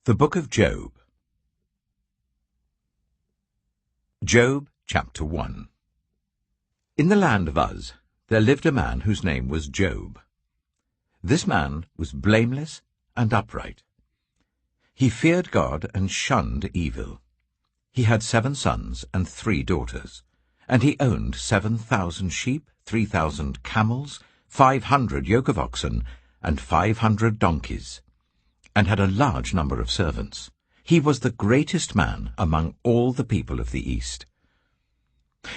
The Book of Job. Job, chapter 1. In the land of Uz there lived a man whose name was Job. This man was blameless and upright. He feared God and shunned evil. He had 7 sons and 3 daughters, and he owned 7,000 sheep, 3,000 camels, 500 yoke of oxen, and 500 donkeys, and had a large number of servants. He was the greatest man among all the people of the East.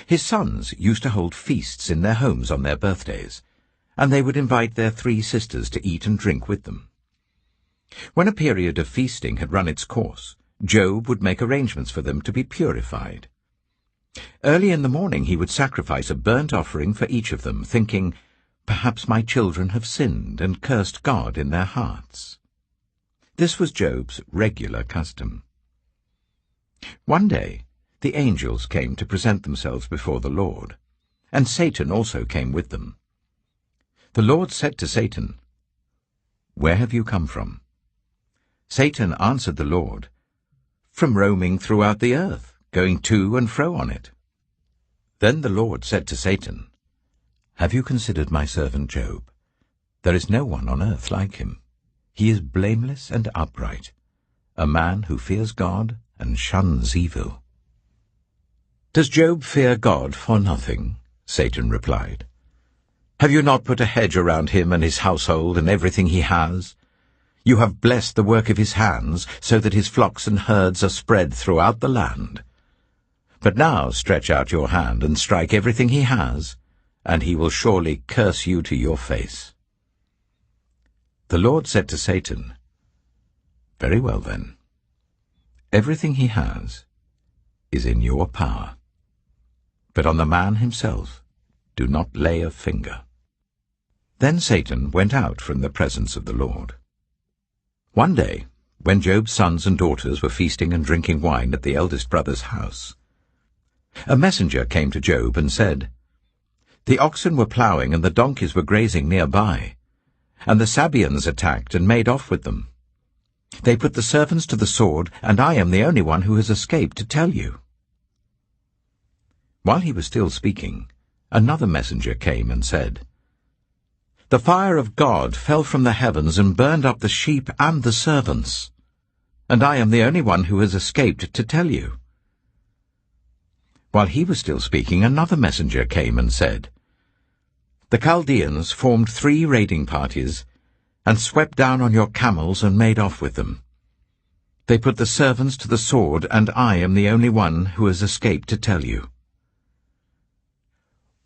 His sons used to hold feasts in their homes on their birthdays, and they would invite their 3 sisters to eat and drink with them. When a period of feasting had run its course, Job would make arrangements for them to be purified. Early in the morning he would sacrifice a burnt offering for each of them, thinking, "Perhaps my children have sinned and cursed God in their hearts." This was Job's regular custom. One day the angels came to present themselves before the Lord, and Satan also came with them. The Lord said to Satan, "Where have you come from?" Satan answered the Lord, "From roaming throughout the earth, going to and fro on it." Then the Lord said to Satan, "Have you considered my servant Job? There is no one on earth like him. He is blameless and upright, a man who fears God and shuns evil." "Does Job fear God for nothing?" Satan replied. "Have you not put a hedge around him and his household and everything he has? You have blessed the work of his hands, so that his flocks and herds are spread throughout the land. But now stretch out your hand and strike everything he has, and he will surely curse you to your face." The Lord said to Satan, "Very well then. Everything he has is in your power. But on the man himself do not lay a finger." Then Satan went out from the presence of the Lord. One day, when Job's sons and daughters were feasting and drinking wine at the eldest brother's house, a messenger came to Job and said, "The oxen were ploughing and the donkeys were grazing nearby, and the Sabeans attacked and made off with them. They put the servants to the sword, and I am the only one who has escaped to tell you." While he was still speaking, another messenger came and said, "The fire of God fell from the heavens and burned up the sheep and the servants, and I am the only one who has escaped to tell you." While he was still speaking, another messenger came and said, "The Chaldeans formed 3 raiding parties and swept down on your camels and made off with them. They put the servants to the sword, and I am the only one who has escaped to tell you."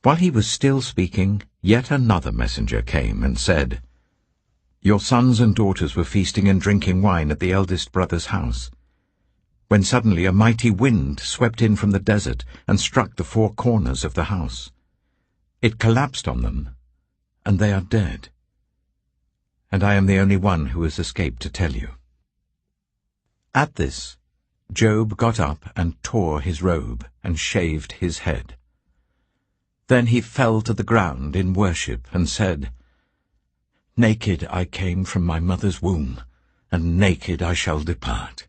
While he was still speaking, yet another messenger came and said, "Your sons and daughters were feasting and drinking wine at the eldest brother's house, when suddenly a mighty wind swept in from the desert and struck the 4 corners of the house. It collapsed on them, and they are dead. And I am the only one who has escaped to tell you." At this, Job got up and tore his robe and shaved his head. Then he fell to the ground in worship and said, "Naked I came from my mother's womb, and naked I shall depart.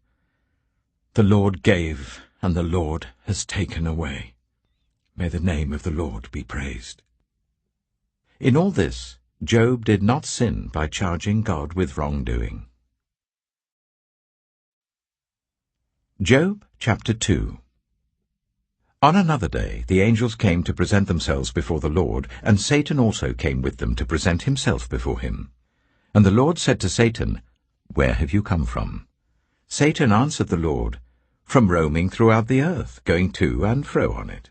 The Lord gave, and the Lord has taken away. May the name of the Lord be praised." In all this, Job did not sin by charging God with wrongdoing. Job, chapter 2. On another day the angels came to present themselves before the Lord, and Satan also came with them to present himself before him. And the Lord said to Satan, "Where have you come from?" Satan answered the Lord, "From roaming throughout the earth, going to and fro on it."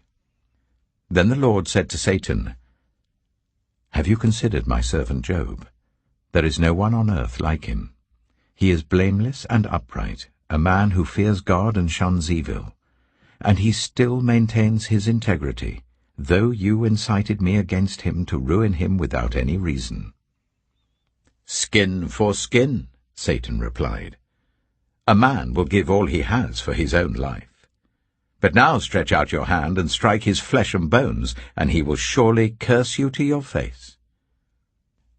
Then the Lord said to Satan, "Have you considered my servant Job? There is no one on earth like him. He is blameless and upright, a man who fears God and shuns evil. And he still maintains his integrity, though you incited me against him to ruin him without any reason." "Skin for skin," Satan replied. "A man will give all he has for his own life. But now stretch out your hand and strike his flesh and bones, and he will surely curse you to your face."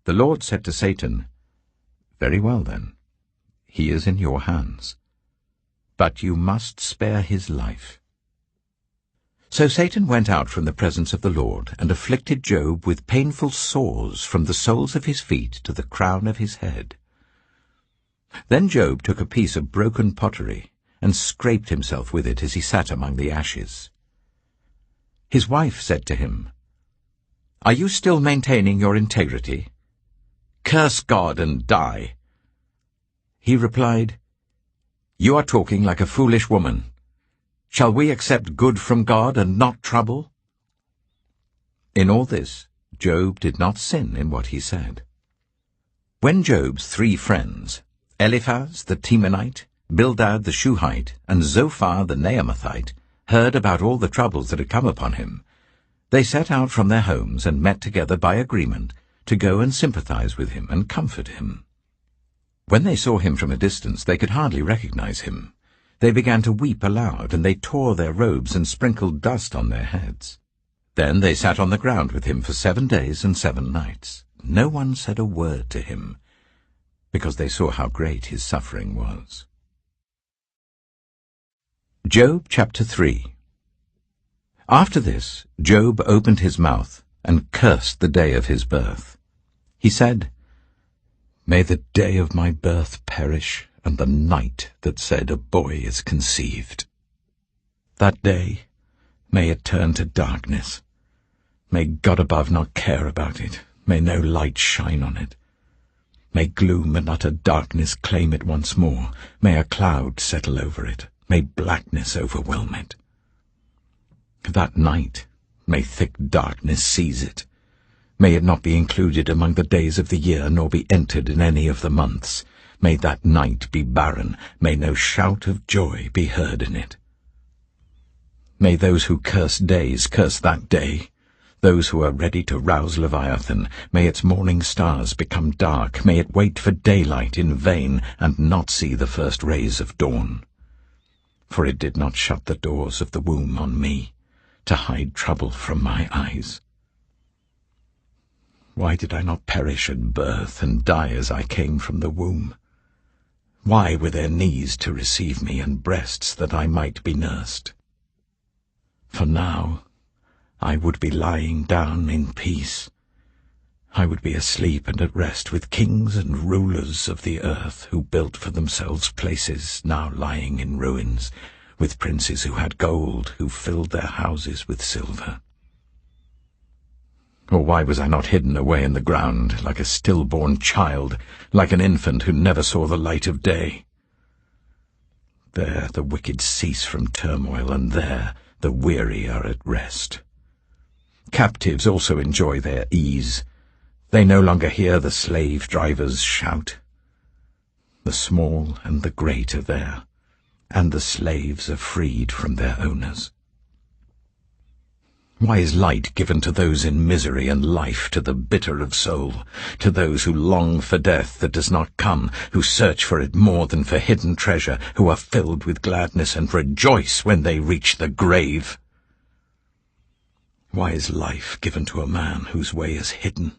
The Lord said to Satan, "Very well then. he is in your hands. But you must spare his life." So Satan went out from the presence of the Lord, and afflicted Job with painful sores from the soles of his feet to the crown of his head. Then Job took a piece of broken pottery, and scraped himself with it as he sat among the ashes. His wife said to him, "Are you still maintaining your integrity? Curse God and die." He replied, "You are talking like a foolish woman. Shall we accept good from God and not trouble?" In all this, Job did not sin in what he said. When Job's 3 friends, Eliphaz the Temanite, Bildad the Shuhite, and Zophar the Naamathite, heard about all the troubles that had come upon him, they set out from their homes and met together by agreement to go and sympathize with him and comfort him. When they saw him from a distance, they could hardly recognize him. They began to weep aloud, and they tore their robes and sprinkled dust on their heads. Then they sat on the ground with him for 7 days and 7 nights. No one said a word to him, because they saw how great his suffering was. Job chapter 3. After this, Job opened his mouth and cursed the day of his birth. He said, "May the day of my birth perish, and the night that said a boy is conceived. That day, may it turn to darkness. May God above not care about it. May no light shine on it. May gloom and utter darkness claim it once more. May a cloud settle over it. May blackness overwhelm it. That night, may thick darkness seize it. May it not be included among the days of the year, nor be entered in any of the months. May that night be barren. May no shout of joy be heard in it. May those who curse days curse that day. Those who are ready to rouse Leviathan, may its morning stars become dark. May it wait for daylight in vain, and not see the first rays of dawn. For it did not shut the doors of the womb on me, to hide trouble from my eyes. Why did I not perish at birth, and die as I came from the womb? Why were there knees to receive me, and breasts that I might be nursed? For now I would be lying down in peace. I would be asleep and at rest with kings and rulers of the earth, who built for themselves places now lying in ruins, with princes who had gold, who filled their houses with silver. Or why was I not hidden away in the ground, like a stillborn child, like an infant who never saw the light of day? There the wicked cease from turmoil, and there the weary are at rest. Captives also enjoy their ease. They no longer hear the slave drivers shout. The small and the great are there, and the slaves are freed from their owners. Why is light given to those in misery, and life to the bitter of soul, to those who long for death that does not come, who search for it more than for hidden treasure, who are filled with gladness and rejoice when they reach the grave? Why is life given to a man whose way is hidden,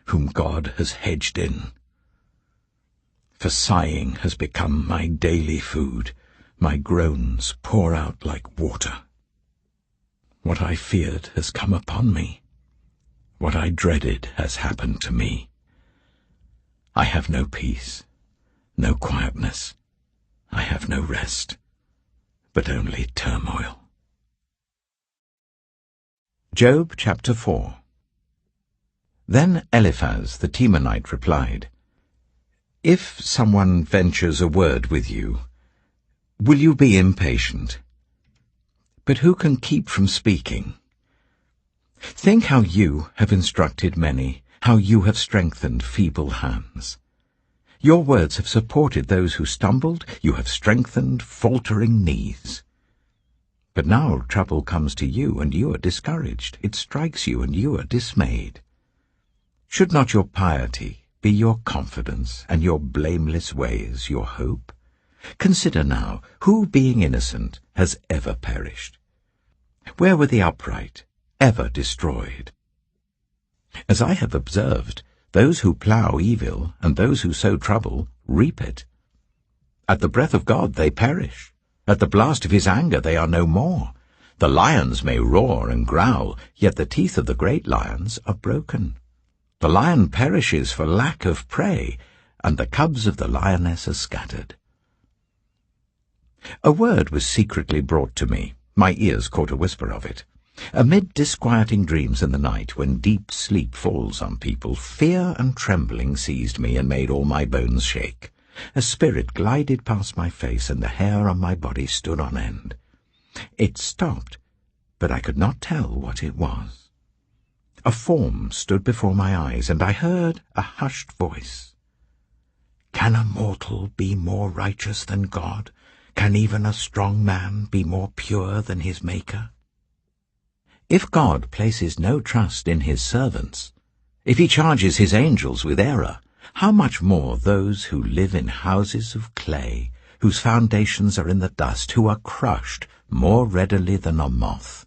whom God has hedged in? For sighing has become my daily food, my groans pour out like water. What I feared has come upon me. What I dreaded has happened to me. I have no peace, no quietness. I have no rest, but only turmoil. Job chapter 4. Then Eliphaz the Temanite replied, "If someone ventures a word with you, will you be impatient? But who can keep from speaking? Think how you have instructed many, how you have strengthened feeble hands. Your words have supported those who stumbled, you have strengthened faltering knees. But now trouble comes to you, and you are discouraged. It strikes you, and you are dismayed. Should not your piety be your confidence, and your blameless ways your hope? Consider now, who, being innocent, has ever perished? Where were the upright ever destroyed? As I have observed, those who plough evil and those who sow trouble reap it. At the breath of God they perish. At the blast of his anger they are no more. The lions may roar and growl, yet the teeth of the great lions are broken. The lion perishes for lack of prey, and the cubs of the lioness are scattered. A word was secretly brought to me. My ears caught a whisper of it. Amid disquieting dreams in the night, when deep sleep falls on people, fear and trembling seized me and made all my bones shake. A spirit glided past my face, and the hair on my body stood on end. It stopped, but I could not tell what it was. A form stood before my eyes, and I heard a hushed voice. "Can a mortal be more righteous than God? Can even a strong man be more pure than his Maker?" If God places no trust in his servants, if he charges his angels with error, how much more those who live in houses of clay, whose foundations are in the dust, who are crushed more readily than a moth.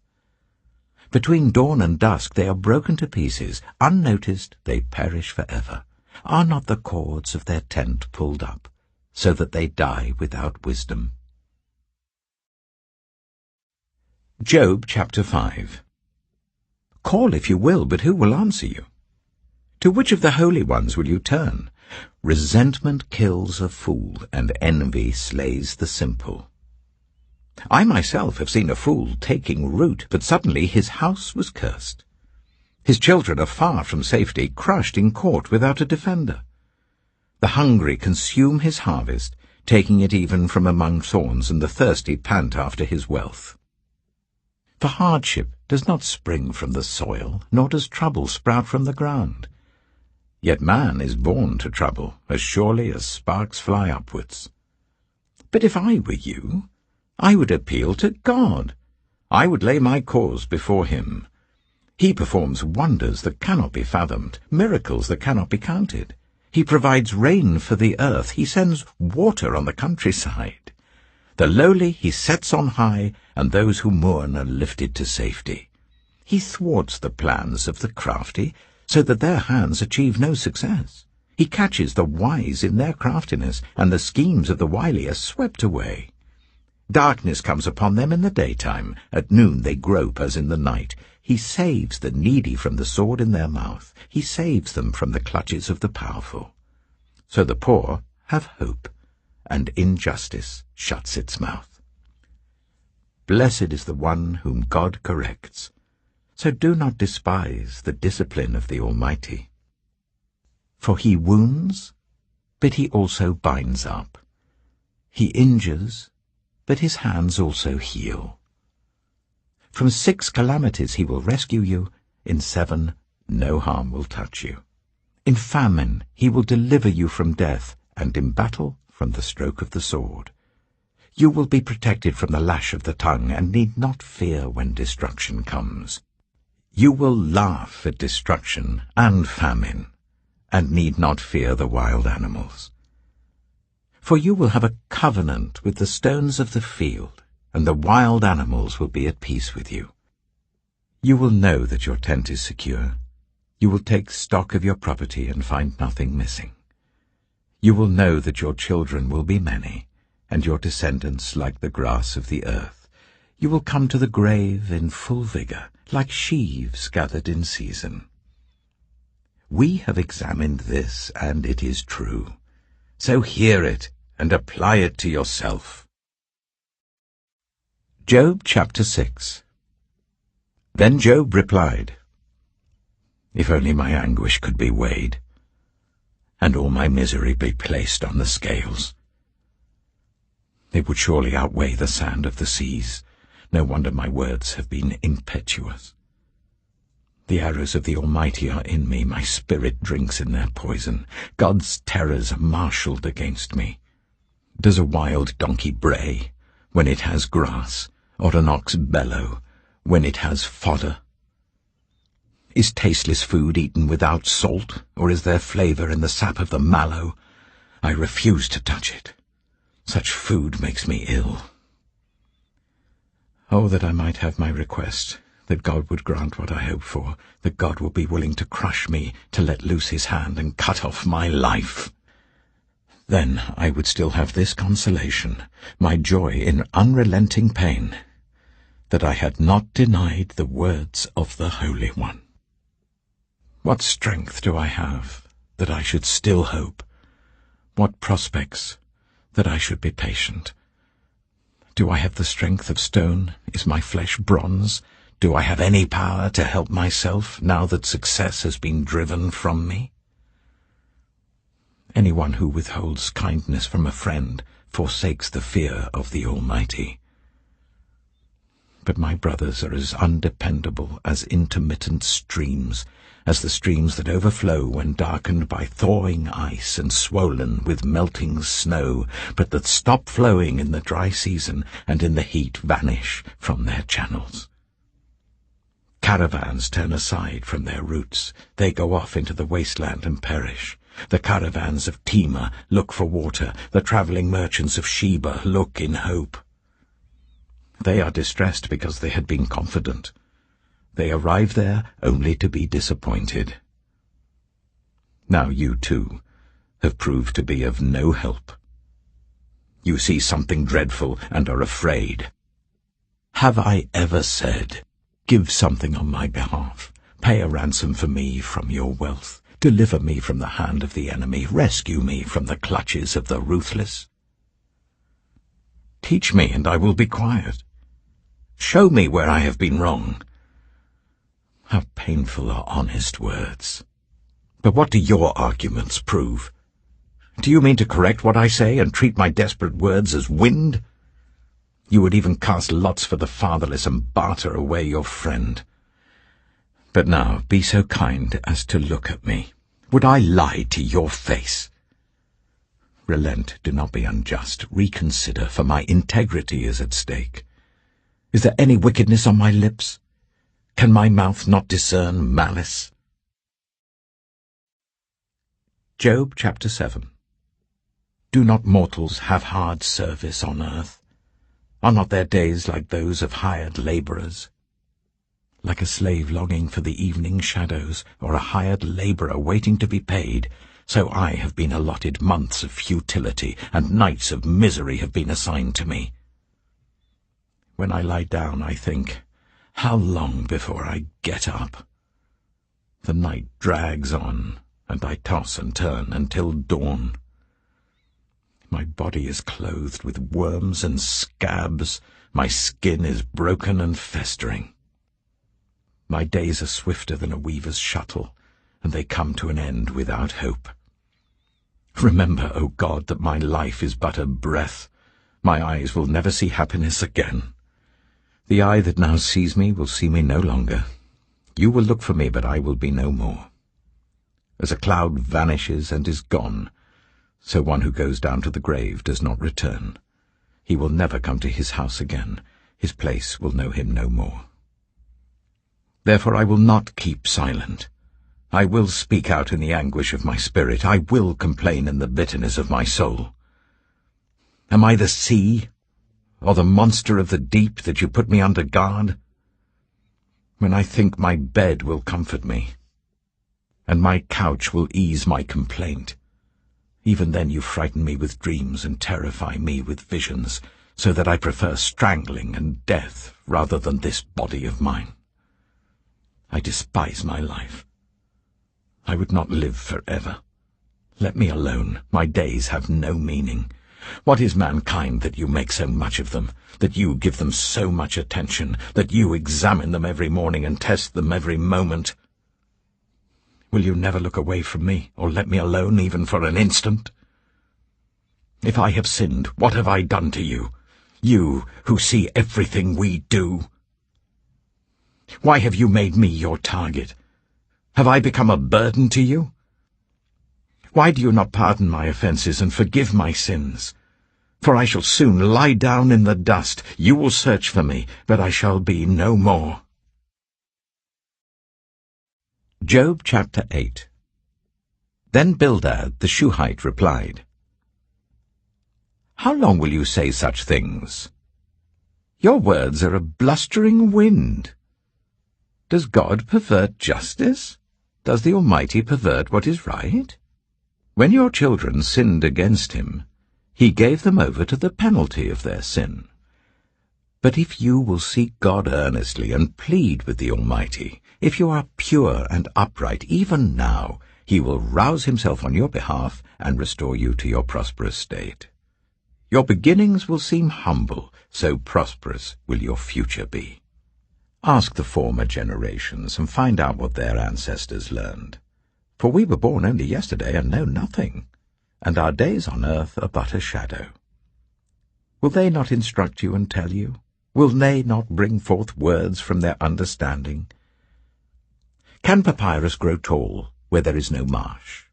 Between dawn and dusk they are broken to pieces. Unnoticed they perish forever. Are not the cords of their tent pulled up, so that they die without wisdom? Job chapter 5. Call if you will, but who will answer you? To which of the holy ones will you turn? Resentment kills a fool, and envy slays the simple. I myself have seen a fool taking root, but suddenly his house was cursed. His children are far from safety, crushed in court without a defender. The hungry consume his harvest, taking it even from among thorns, and the thirsty pant after his wealth. For hardship does not spring from the soil, nor does trouble sprout from the ground. Yet man is born to trouble, as surely as sparks fly upwards. But if I were you, I would appeal to God. I would lay my cause before him. He performs wonders that cannot be fathomed, miracles that cannot be counted. He provides rain for the earth. He sends water on the countryside. The lowly he sets on high, and those who mourn are lifted to safety. He thwarts the plans of the crafty, so that their hands achieve no success. He catches the wise in their craftiness, and the schemes of the wily are swept away. Darkness comes upon them in the daytime. At noon they grope as in the night. He saves the needy from the sword in their mouth. He saves them from the clutches of the powerful. So the poor have hope, and injustice shuts its mouth. Blessed is the one whom God corrects. So do not despise the discipline of the Almighty. For he wounds, but he also binds up. He injures, but his hands also heal. From 6 calamities he will rescue you, in 7 no harm will touch you. In famine he will deliver you from death, and in battle from the stroke of the sword. You will be protected from the lash of the tongue, and need not fear when destruction comes. You will laugh at destruction and famine, and need not fear the wild animals. For you will have a covenant with the stones of the field, and the wild animals will be at peace with you. You will know that your tent is secure. You will take stock of your property and find nothing missing. You will know that your children will be many, and your descendants like the grass of the earth. You will come to the grave in full vigor, like sheaves gathered in season. We have examined this, and it is true. So hear it, and apply it to yourself. Job chapter 6. Then Job replied, If only my anguish could be weighed, and all my misery be placed on the scales. It would surely outweigh the sand of the seas. No wonder my words have been impetuous. The arrows of the Almighty are in me. My spirit drinks in their poison. God's terrors are marshalled against me. Does a wild donkey bray when it has grass, or an ox bellow when it has fodder? Is tasteless food eaten without salt, or is there flavor in the sap of the mallow? I refuse to touch it. Such food makes me ill. Oh, that I might have my request, that God would grant what I hope for, that God would be willing to crush me, to let loose his hand and cut off my life. Then I would still have this consolation, my joy in unrelenting pain, that I had not denied the words of the Holy One. What strength do I have that I should still hope? What prospects that I should be patient? Do I have the strength of stone? Is my flesh bronze? Do I have any power to help myself now that success has been driven from me? Anyone who withholds kindness from a friend forsakes the fear of the Almighty. But my brothers are as undependable as intermittent streams, as the streams that overflow when darkened by thawing ice and swollen with melting snow, but that stop flowing in the dry season and in the heat vanish from their channels. Caravans turn aside from their routes. They go off into the wasteland and perish. The caravans of Tema look for water. The travelling merchants of Sheba look in hope. They are distressed because they had been confident. They arrive there only to be disappointed. Now you, too, have proved to be of no help. You see something dreadful and are afraid. Have I ever said, "Give something on my behalf, pay a ransom for me from your wealth, deliver me from the hand of the enemy, rescue me from the clutches of the ruthless"? Teach me, and I will be quiet. Show me where I have been wrong. How painful are honest words. But what do your arguments prove? Do you mean to correct what I say and treat my desperate words as wind? You would even cast lots for the fatherless and barter away your friend. But now be so kind as to look at me. Would I lie to your face? Relent, do not be unjust. Reconsider, for my integrity is at stake. Is there any wickedness on my lips? Can my mouth not discern malice? Job chapter 7. Do not mortals have hard service on earth? Are not their days like those of hired labourers? Like a slave longing for the evening shadows, or a hired labourer waiting to be paid, so I have been allotted months of futility, and nights of misery have been assigned to me. When I lie down, I think, how long before I get up? The night drags on, and I toss and turn until dawn. My body is clothed with worms and scabs. My skin is broken and festering. My days are swifter than a weaver's shuttle, and they come to an end without hope. Remember, O God, that my life is but a breath. My eyes will never see happiness again. The eye that now sees me will see me no longer. You will look for me, but I will be no more. As a cloud vanishes and is gone, so one who goes down to the grave does not return. He will never come to his house again. His place will know him no more. Therefore I will not keep silent. I will speak out in the anguish of my spirit. I will complain in the bitterness of my soul. Am I the sea, or the monster of the deep, that you put me under guard? When I think my bed will comfort me, and my couch will ease my complaint, even then you frighten me with dreams and terrify me with visions, so that I prefer strangling and death rather than this body of mine. I despise my life. I would not live forever. Let me alone. My days have no meaning. What is mankind that you make so much of them, that you give them so much attention, that you examine them every morning and test them every moment? Will you never look away from me, or let me alone even for an instant? If I have sinned, what have I done to you, you who see everything we do? Why have you made me your target? Have I become a burden to you? Why do you not pardon my offences and forgive my sins? For I shall soon lie down in the dust. You will search for me, but I shall be no more. Job chapter 8. Then Bildad the Shuhite replied, How long will you say such things? Your words are a blustering wind. Does God pervert justice? Does the Almighty pervert what is right? When your children sinned against him, he gave them over to the penalty of their sin. But if you will seek God earnestly and plead with the Almighty, if you are pure and upright, even now, he will rouse himself on your behalf and restore you to your prosperous state. Your beginnings will seem humble, so prosperous will your future be. Ask the former generations and find out what their ancestors learned. For we were born only yesterday and know nothing, and our days on earth are but a shadow. Will they not instruct you and tell you? Will they not bring forth words from their understanding? Can papyrus grow tall where there is no marsh?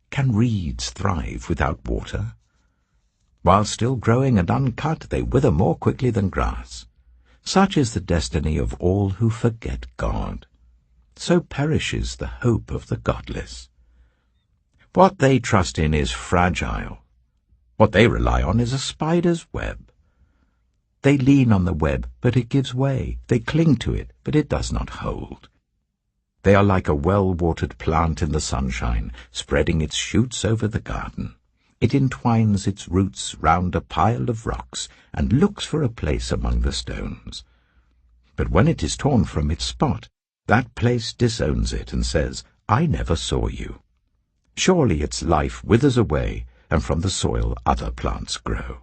Can reeds thrive without water? While still growing and uncut, they wither more quickly than grass. Such is the destiny of all who forget God. So perishes the hope of the godless. What they trust in is fragile. What they rely on is a spider's web. They lean on the web, but it gives way. They cling to it, but it does not hold. They are like a well-watered plant in the sunshine, spreading its shoots over the garden. It entwines its roots round a pile of rocks and looks for a place among the stones. But when it is torn from its spot, that place disowns it and says, I never saw you. Surely its life withers away, and from the soil other plants grow.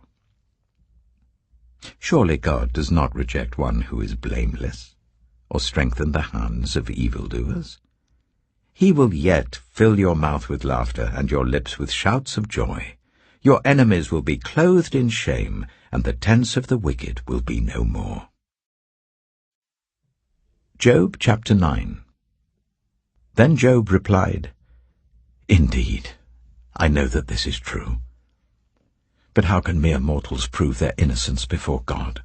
Surely God does not reject one who is blameless, or strengthen the hands of evildoers. He will yet fill your mouth with laughter and your lips with shouts of joy. Your enemies will be clothed in shame, and the tents of the wicked will be no more. Job chapter 9. Then Job replied, Indeed, I know that this is true. But how can mere mortals prove their innocence before God?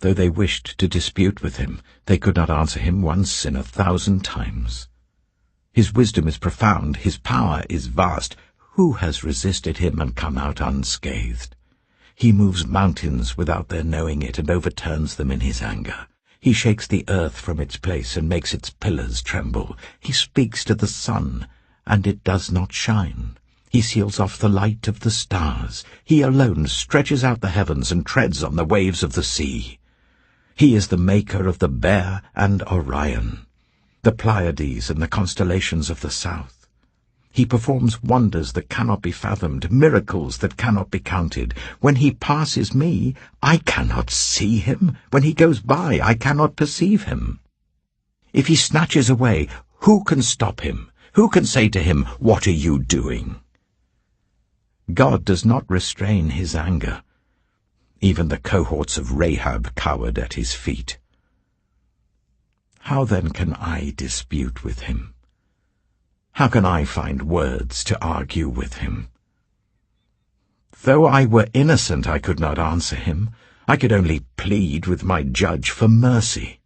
Though they wished to dispute with him, they could not answer him one sin 1,000 times. His wisdom is profound, his power is vast. Who has resisted him and come out unscathed? He moves mountains without their knowing it and overturns them in his anger. He shakes the earth from its place and makes its pillars tremble. He speaks to the sun, and it does not shine. He seals off the light of the stars. He alone stretches out the heavens and treads on the waves of the sea. He is the maker of the Bear and Orion, the Pleiades and the constellations of the south. He performs wonders that cannot be fathomed, miracles that cannot be counted. When he passes me, I cannot see him. When he goes by, I cannot perceive him. If he snatches away, who can stop him? Who can say to him, What are you doing? God does not restrain his anger. Even the cohorts of Rahab cowered at his feet. How then can I dispute with him? How can I find words to argue with him? Though I were innocent, I could not answer him. I could only plead with my judge for mercy.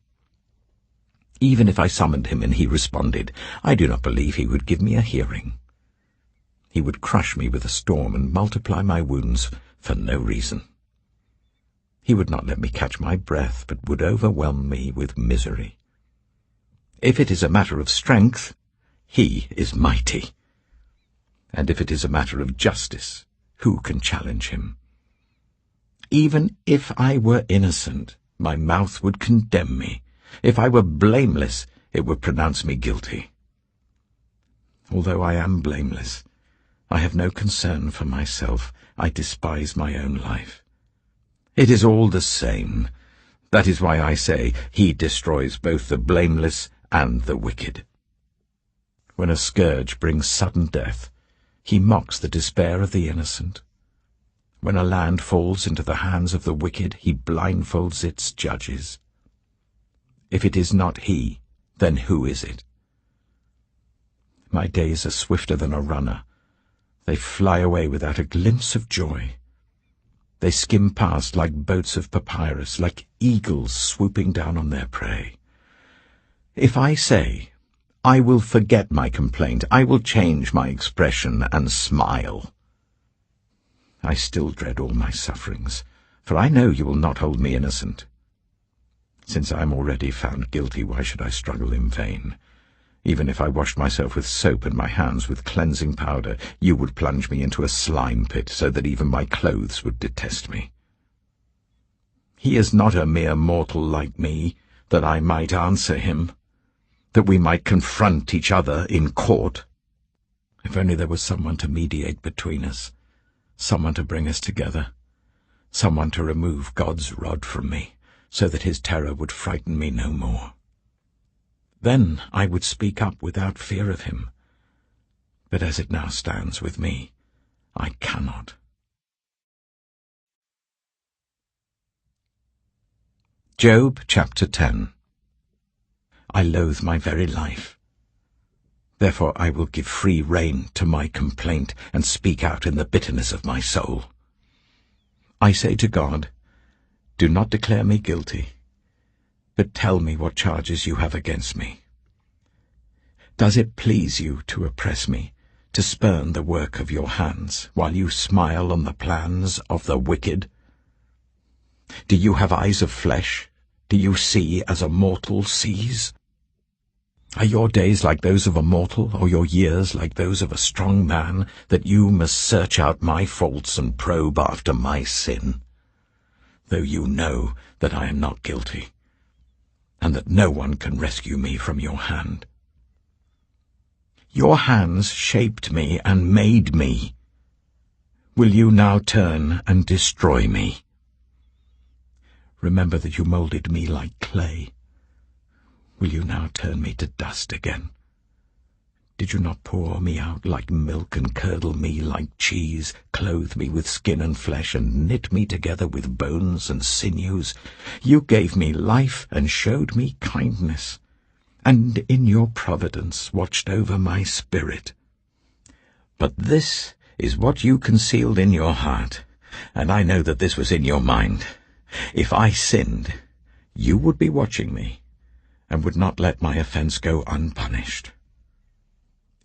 Even if I summoned him and he responded, I do not believe he would give me a hearing. He would crush me with a storm and multiply my wounds for no reason. He would not let me catch my breath, but would overwhelm me with misery. If it is a matter of strength, he is mighty. And if it is a matter of justice, who can challenge him? Even if I were innocent, my mouth would condemn me. If I were blameless, it would pronounce me guilty. Although I am blameless, I have no concern for myself. I despise my own life. It is all the same. That is why I say, he destroys both the blameless and the wicked. When a scourge brings sudden death, he mocks the despair of the innocent. When a land falls into the hands of the wicked, he blindfolds its judges. If it is not he, then who is it? My days are swifter than a runner. They fly away without a glimpse of joy. They skim past like boats of papyrus, like eagles swooping down on their prey. If I say, I will forget my complaint, I will change my expression and smile, I still dread all my sufferings, for I know you will not hold me innocent. Since I am already found guilty, why should I struggle in vain? Even if I washed myself with soap and my hands with cleansing powder, you would plunge me into a slime pit so that even my clothes would detest me. He is not a mere mortal like me, that I might answer him, that we might confront each other in court. If only there was someone to mediate between us, someone to bring us together, someone to remove God's rod from me, so that his terror would frighten me no more. Then I would speak up without fear of him. But as it now stands with me, I cannot. Job chapter 10. I loathe my very life. Therefore I will give free rein to my complaint and speak out in the bitterness of my soul. I say to God, do not declare me guilty, but tell me what charges you have against me. Does it please you to oppress me, to spurn the work of your hands, while you smile on the plans of the wicked? Do you have eyes of flesh? Do you see as a mortal sees? Are your days like those of a mortal, or your years like those of a strong man, that you must search out my faults and probe after my sin? Though you know that I am not guilty, and that no one can rescue me from your hand. Your hands shaped me and made me. Will you now turn and destroy me? Remember that you molded me like clay. Will you now turn me to dust again? Did you not pour me out like milk and curdle me like cheese, clothe me with skin and flesh, and knit me together with bones and sinews? You gave me life and showed me kindness, and in your providence watched over my spirit. But this is what you concealed in your heart, and I know that this was in your mind. If I sinned, you would be watching me, and would not let my offense go unpunished.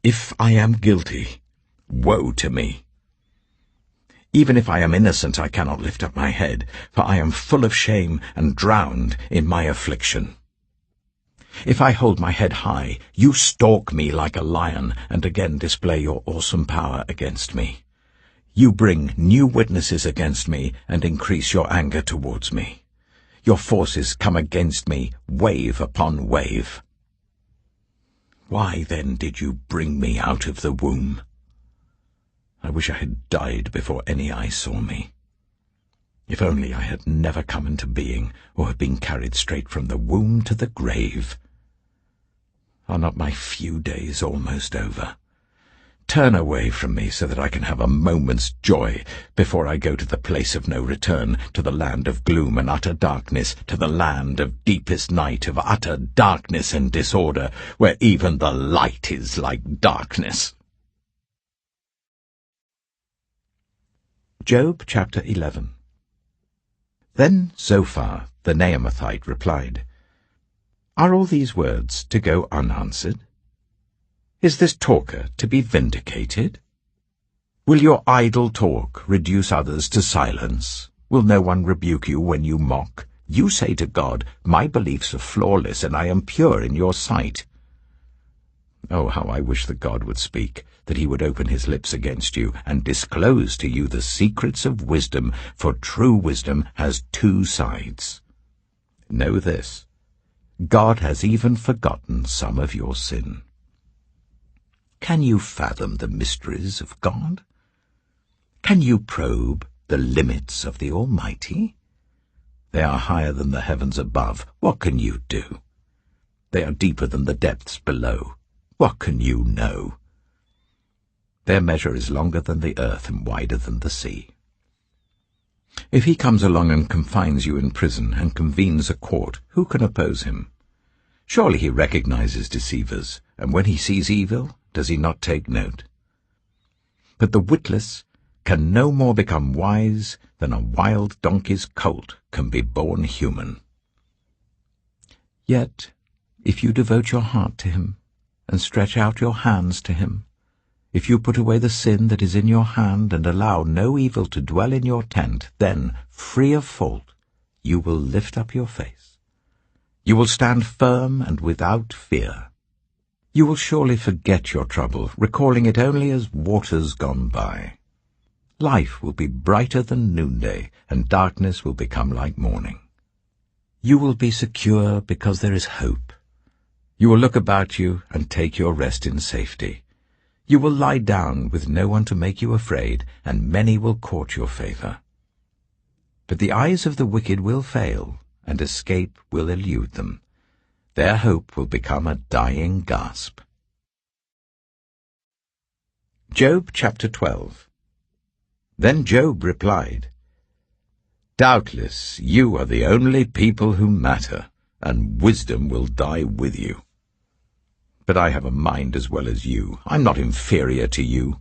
If I am guilty, woe to me. Even if I am innocent, I cannot lift up my head, for I am full of shame and drowned in my affliction. If I hold my head high, you stalk me like a lion, and again display your awesome power against me. You bring new witnesses against me, and increase your anger towards me. Your forces come against me, wave upon wave. Why then did you bring me out of the womb? I wish I had died before any eye saw me. If only I had never come into being, or had been carried straight from the womb to the grave. Are not my few days almost over? Turn away from me so that I can have a moment's joy before I go to the place of no return, to the land of gloom and utter darkness, to the land of deepest night, of utter darkness and disorder, where even the light is like darkness. Job chapter 11. Then Zophar the Naamathite replied, Are all these words to go unanswered? Is this talker to be vindicated? Will your idle talk reduce others to silence? Will no one rebuke you when you mock? You say to God, My beliefs are flawless, and I am pure in your sight. Oh, how I wish that God would speak, that he would open his lips against you, and disclose to you the secrets of wisdom, for true wisdom has two sides. Know this, God has even forgotten some of your sin. Can you fathom the mysteries of God? Can you probe the limits of the Almighty? They are higher than the heavens above. What can you do? They are deeper than the depths below. What can you know? Their measure is longer than the earth and wider than the sea. If he comes along and confines you in prison and convenes a court, who can oppose him? Surely he recognizes deceivers, and when he sees evil, does he not take note? But the witless can no more become wise than a wild donkey's colt can be born human. Yet, if you devote your heart to him, and stretch out your hands to him, if you put away the sin that is in your hand, and allow no evil to dwell in your tent, then, free of fault, you will lift up your face. You will stand firm and without fear. You will surely forget your trouble, recalling it only as waters gone by. Life will be brighter than noonday, and darkness will become like morning. You will be secure because there is hope. You will look about you and take your rest in safety. You will lie down with no one to make you afraid, and many will court your favor. But the eyes of the wicked will fail, and escape will elude them. Their hope will become a dying gasp. Job chapter 12. Then Job replied, "Doubtless you are the only people who matter, and wisdom will die with you. But I have a mind as well as you. I'm not inferior to you.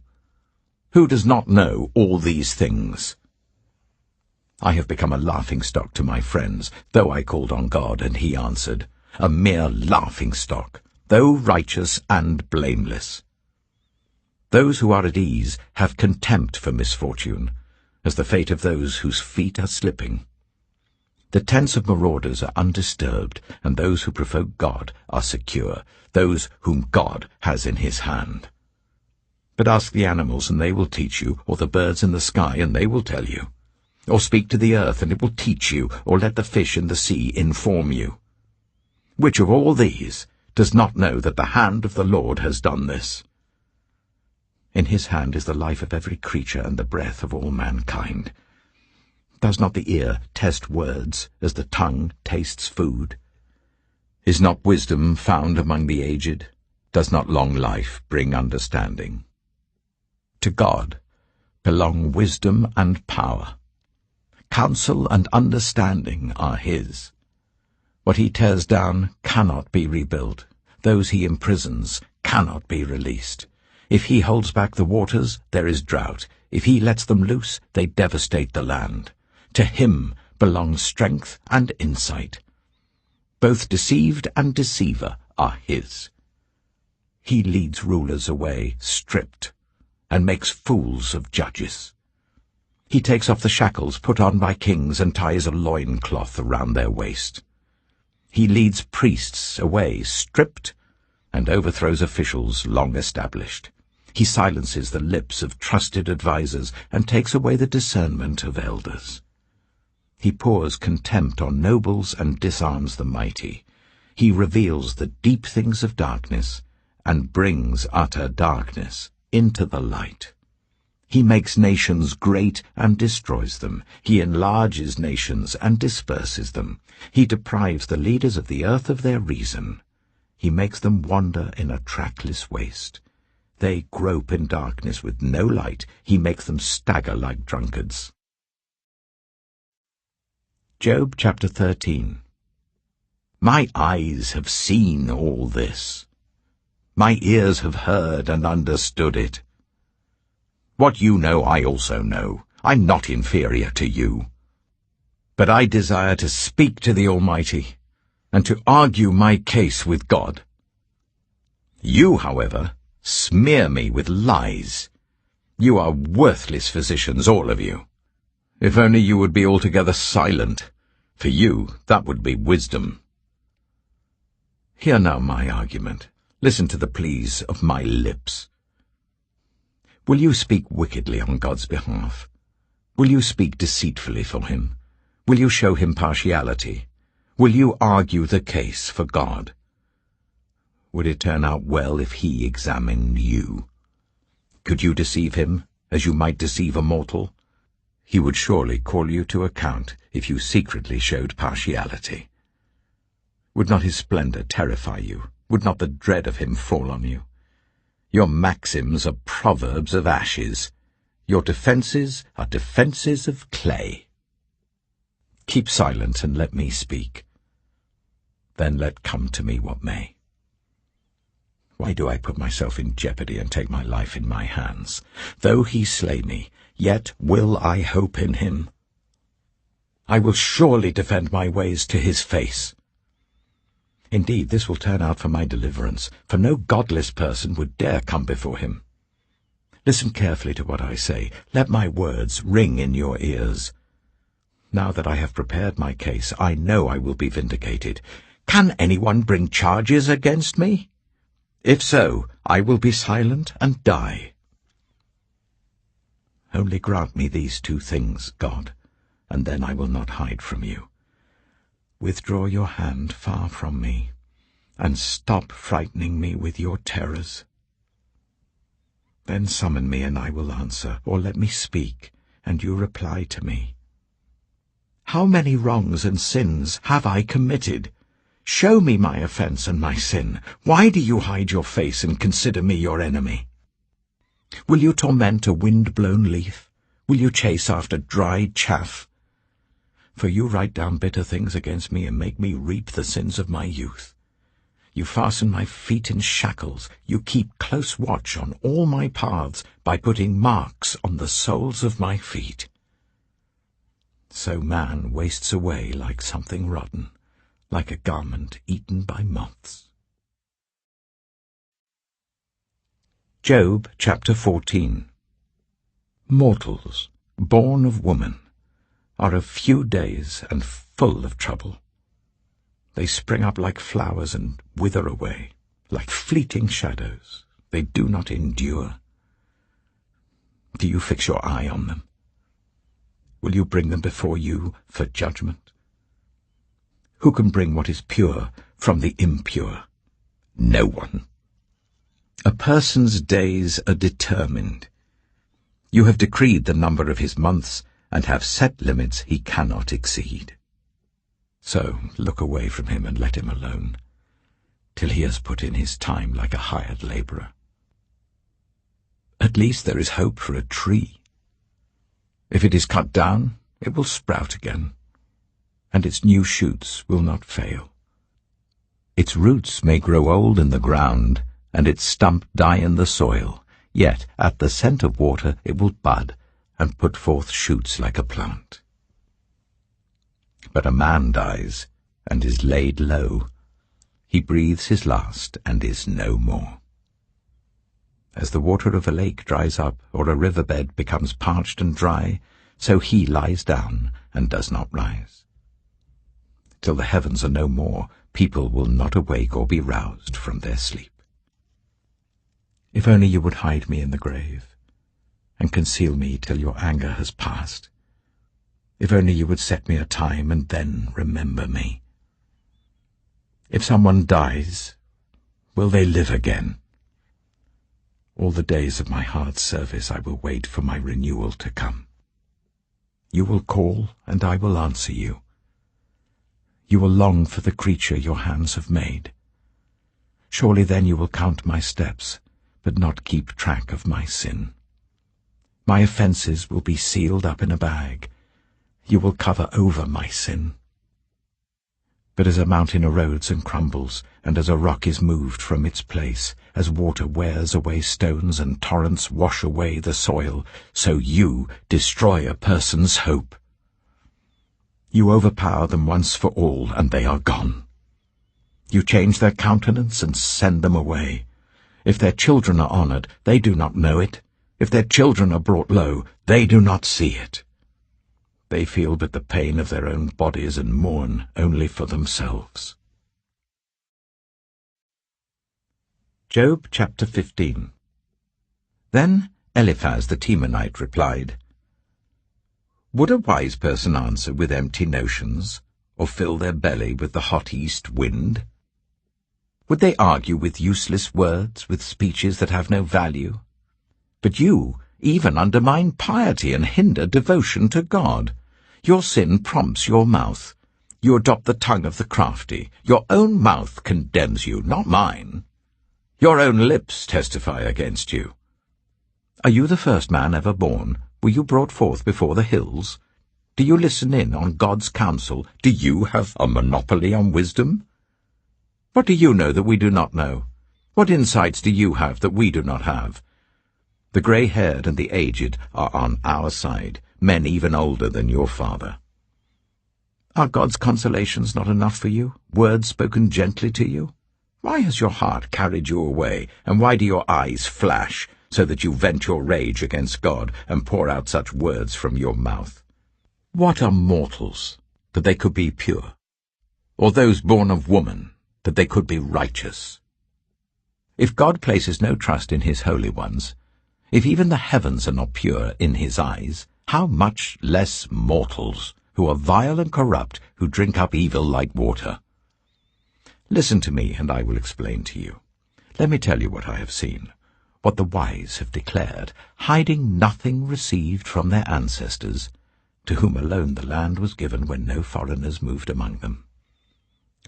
Who does not know all these things? I have become a laughingstock to my friends, though I called on God, and he answered, a mere laughingstock, though righteous and blameless. Those who are at ease have contempt for misfortune, as the fate of those whose feet are slipping. The tents of marauders are undisturbed, and those who provoke God are secure, those whom God has in his hand. But ask the animals, and they will teach you, or the birds in the sky, and they will tell you. Or speak to the earth, and it will teach you, or let the fish in the sea inform you. Which of all these does not know that the hand of the Lord has done this? In his hand is the life of every creature and the breath of all mankind. Does not the ear test words as the tongue tastes food? Is not wisdom found among the aged? Does not long life bring understanding? To God belong wisdom and power. Counsel and understanding are his. What he tears down cannot be rebuilt. Those he imprisons cannot be released. If he holds back the waters, there is drought. If he lets them loose, they devastate the land. To him belong strength and insight. Both deceived and deceiver are his. He leads rulers away stripped, and makes fools of judges. He takes off the shackles put on by kings and ties a loincloth around their waist. He leads priests away stripped and overthrows officials long established. He silences the lips of trusted advisers and takes away the discernment of elders. He pours contempt on nobles and disarms the mighty. He reveals the deep things of darkness and brings utter darkness into the light. He makes nations great and destroys them. He enlarges nations and disperses them. He deprives the leaders of the earth of their reason. He makes them wander in a trackless waste. They grope in darkness with no light. He makes them stagger like drunkards. Job chapter 13. My eyes have seen all this. My ears have heard and understood it. What you know I also know. I'm not inferior to you. But I desire to speak to the Almighty, and to argue my case with God. You, however, smear me with lies. You are worthless physicians, all of you. If only you would be altogether silent. For you, that would be wisdom. Hear now my argument. Listen to the pleas of my lips. Will you speak wickedly on God's behalf? Will you speak deceitfully for him? Will you show him partiality? Will you argue the case for God? Would it turn out well if he examined you? Could you deceive him as you might deceive a mortal? He would surely call you to account if you secretly showed partiality. Would not his splendor terrify you? Would not the dread of him fall on you? Your maxims are proverbs of ashes. Your defenses are defenses of clay. Keep silent and let me speak. Then let come to me what may. Why do I put myself in jeopardy and take my life in my hands? Though he slay me, yet will I hope in him. I will surely defend my ways to his face. Indeed, this will turn out for my deliverance, for no godless person would dare come before him. Listen carefully to what I say. Let my words ring in your ears. Now that I have prepared my case, I know I will be vindicated. Can anyone bring charges against me? If so, I will be silent and die. Only grant me these two things, God, and then I will not hide from you. Withdraw your hand far from me, and stop frightening me with your terrors. Then summon me, and I will answer, or let me speak, and you reply to me. How many wrongs and sins have I committed? Show me my offense and my sin. Why do you hide your face and consider me your enemy? Will you torment a wind-blown leaf? Will you chase after dried chaff? For you write down bitter things against me and make me reap the sins of my youth. You fasten my feet in shackles. You keep close watch on all my paths by putting marks on the soles of my feet. So man wastes away like something rotten, like a garment eaten by moths. Job chapter 14. Mortals, born of woman, are of few days and full of trouble. They spring up like flowers and wither away, like fleeting shadows. They do not endure. Do you fix your eye on them? Will you bring them before you for judgment? Who can bring what is pure from the impure? No one. A person's days are determined. You have decreed the number of his months, and have set limits he cannot exceed. So look away from him and let him alone, till he has put in his time like a hired labourer. At least there is hope for a tree. If it is cut down, it will sprout again, and its new shoots will not fail. Its roots may grow old in the ground, and its stump die in the soil, yet at the scent of water it will bud and put forth shoots like a plant. But a man dies and is laid low. He breathes his last and is no more. As the water of a lake dries up, or a riverbed becomes parched and dry, so he lies down and does not rise. Till the heavens are no more, people will not awake or be roused from their sleep. If only you would hide me in the grave, and conceal me till your anger has passed. If only you would set me a time and then remember me. If someone dies, will they live again? All the days of my hard service I will wait for my renewal to come. You will call, and I will answer you. You will long for the creature your hands have made. Surely then you will count my steps, but not keep track of my sin. My offences will be sealed up in a bag. You will cover over my sin. But as a mountain erodes and crumbles, and as a rock is moved from its place, as water wears away stones and torrents wash away the soil, so you destroy a person's hope. You overpower them once for all, and they are gone. You change their countenance and send them away. If their children are honoured, they do not know it. If their children are brought low, they do not see it. They feel but the pain of their own bodies and mourn only for themselves. Job chapter 15. Then Eliphaz the Temanite replied, Would a wise person answer with empty notions, or fill their belly with the hot east wind? Would they argue with useless words, with speeches that have no value? But you even undermine piety and hinder devotion to God. Your sin prompts your mouth. You adopt the tongue of the crafty. Your own mouth condemns you, not mine. Your own lips testify against you. Are you the first man ever born? Were you brought forth before the hills? Do you listen in on God's counsel? Do you have a monopoly on wisdom? What do you know that we do not know? What insights do you have that we do not have? The grey-haired and the aged are on our side, men even older than your father. Are God's consolations not enough for you, words spoken gently to you? Why has your heart carried you away, and why do your eyes flash, so that you vent your rage against God and pour out such words from your mouth? What are mortals, that they could be pure? Or those born of woman, that they could be righteous? If God places no trust in his holy ones, if even the heavens are not pure in his eyes, how much less mortals, who are vile and corrupt, who drink up evil like water? Listen to me, and I will explain to you. Let me tell you what I have seen, what the wise have declared, hiding nothing received from their ancestors, to whom alone the land was given when no foreigners moved among them.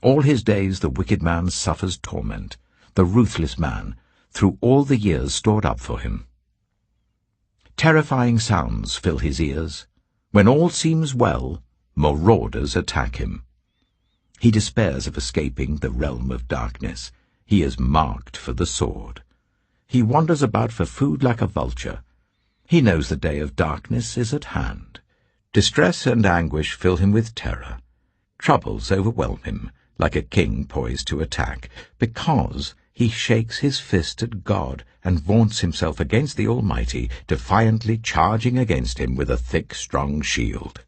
All his days the wicked man suffers torment, the ruthless man, through all the years stored up for him. Terrifying sounds fill his ears. When all seems well, marauders attack him. He despairs of escaping the realm of darkness. He is marked for the sword. He wanders about for food like a vulture. He knows the day of darkness is at hand. Distress and anguish fill him with terror. Troubles overwhelm him, like a king poised to attack, because he shakes his fist at God and vaunts himself against the Almighty, defiantly charging against him with a thick, strong shield.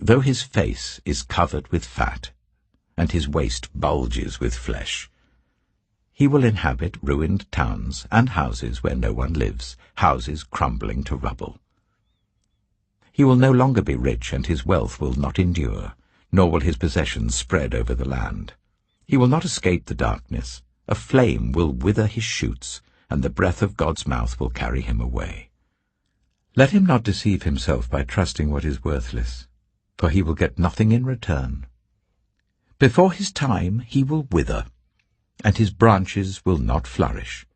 Though his face is covered with fat, and his waist bulges with flesh, he will inhabit ruined towns and houses where no one lives, houses crumbling to rubble. He will no longer be rich, and his wealth will not endure, nor will his possessions spread over the land. He will not escape the darkness. A flame will wither his shoots, and the breath of God's mouth will carry him away. Let him not deceive himself by trusting what is worthless, for he will get nothing in return. Before his time he will wither, and his branches will not flourish.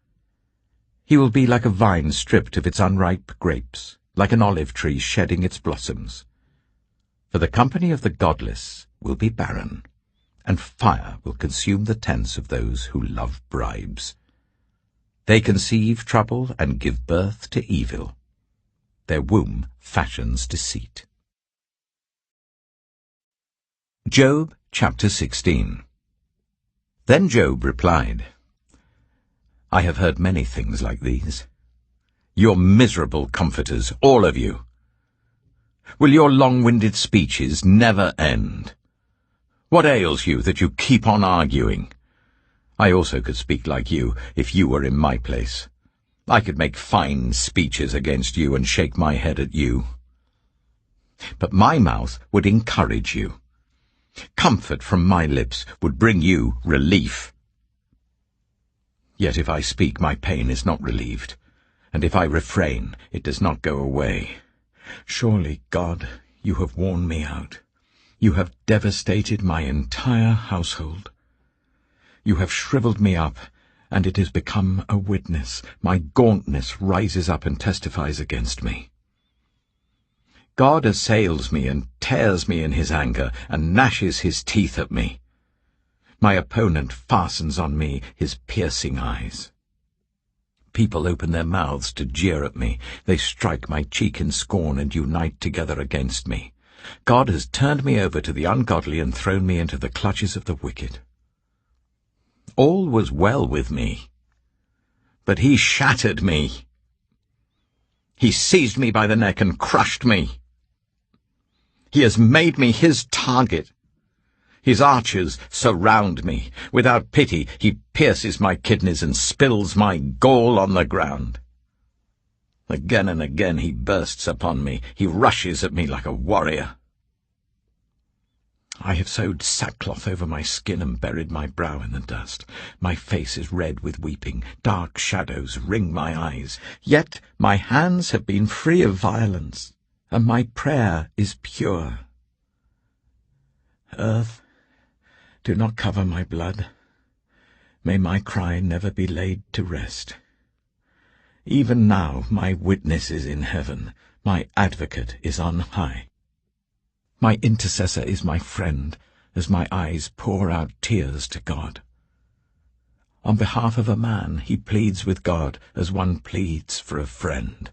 He will be like a vine stripped of its unripe grapes, like an olive tree shedding its blossoms. For the company of the godless will be barren, and fire will consume the tents of those who love bribes. They conceive trouble and give birth to evil. Their womb fashions deceit. Job chapter 16. Then Job replied, I have heard many things like these. You're miserable comforters, all of you. Will your long-winded speeches never end? What ails you that you keep on arguing? I also could speak like you if you were in my place. I could make fine speeches against you and shake my head at you. But my mouth would encourage you. Comfort from my lips would bring you relief. Yet if I speak, my pain is not relieved, and if I refrain, it does not go away. Surely, God, you have worn me out. You have devastated my entire household. You have shriveled me up, and it has become a witness. My gauntness rises up and testifies against me. God assails me and tears me in his anger and gnashes his teeth at me. My opponent fastens on me his piercing eyes. People open their mouths to jeer at me. They strike my cheek in scorn and unite together against me. God has turned me over to the ungodly and thrown me into the clutches of the wicked. All was well with me, but he shattered me. He seized me by the neck and crushed me. He has made me his target. His archers surround me. Without pity, he pierces my kidneys and spills my gall on the ground. Again and again he bursts upon me. He rushes at me like a warrior. I have sewed sackcloth over my skin and buried my brow in the dust. My face is red with weeping. Dark shadows ring my eyes. Yet my hands have been free of violence, and my prayer is pure. Earth, do not cover my blood. May my cry never be laid to rest. Even now my witness is in heaven, my advocate is on high. My intercessor is my friend, as my eyes pour out tears to God. On behalf of a man, he pleads with God as one pleads for a friend.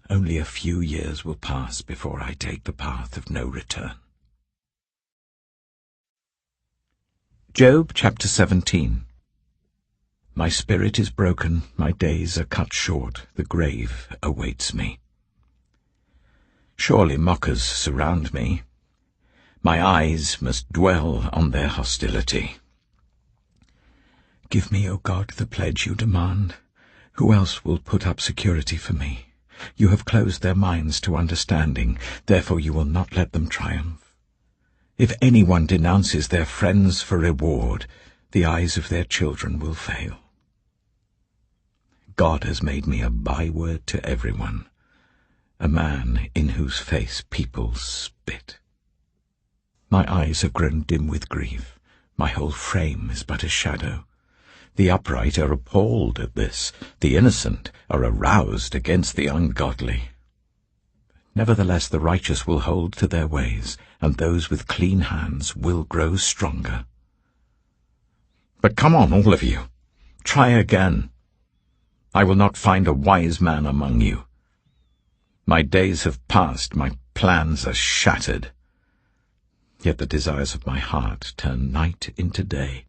Only a few years will pass before I take the path of no return. Job chapter 17. My spirit is broken, my days are cut short, the grave awaits me. Surely mockers surround me. My eyes must dwell on their hostility. Give me, O God, the pledge you demand. Who else will put up security for me? You have closed their minds to understanding, therefore you will not let them triumph. If anyone denounces their friends for reward, the eyes of their children will fail. God has made me a byword to everyone, a man in whose face people spit. My eyes have grown dim with grief. My whole frame is but a shadow. The upright are appalled at this. The innocent are aroused against the ungodly. Nevertheless, the righteous will hold to their ways, and those with clean hands will grow stronger. But come on, all of you. Try again. I will not find a wise man among you. My days have passed, my plans are shattered. Yet the desires of my heart turn night into day.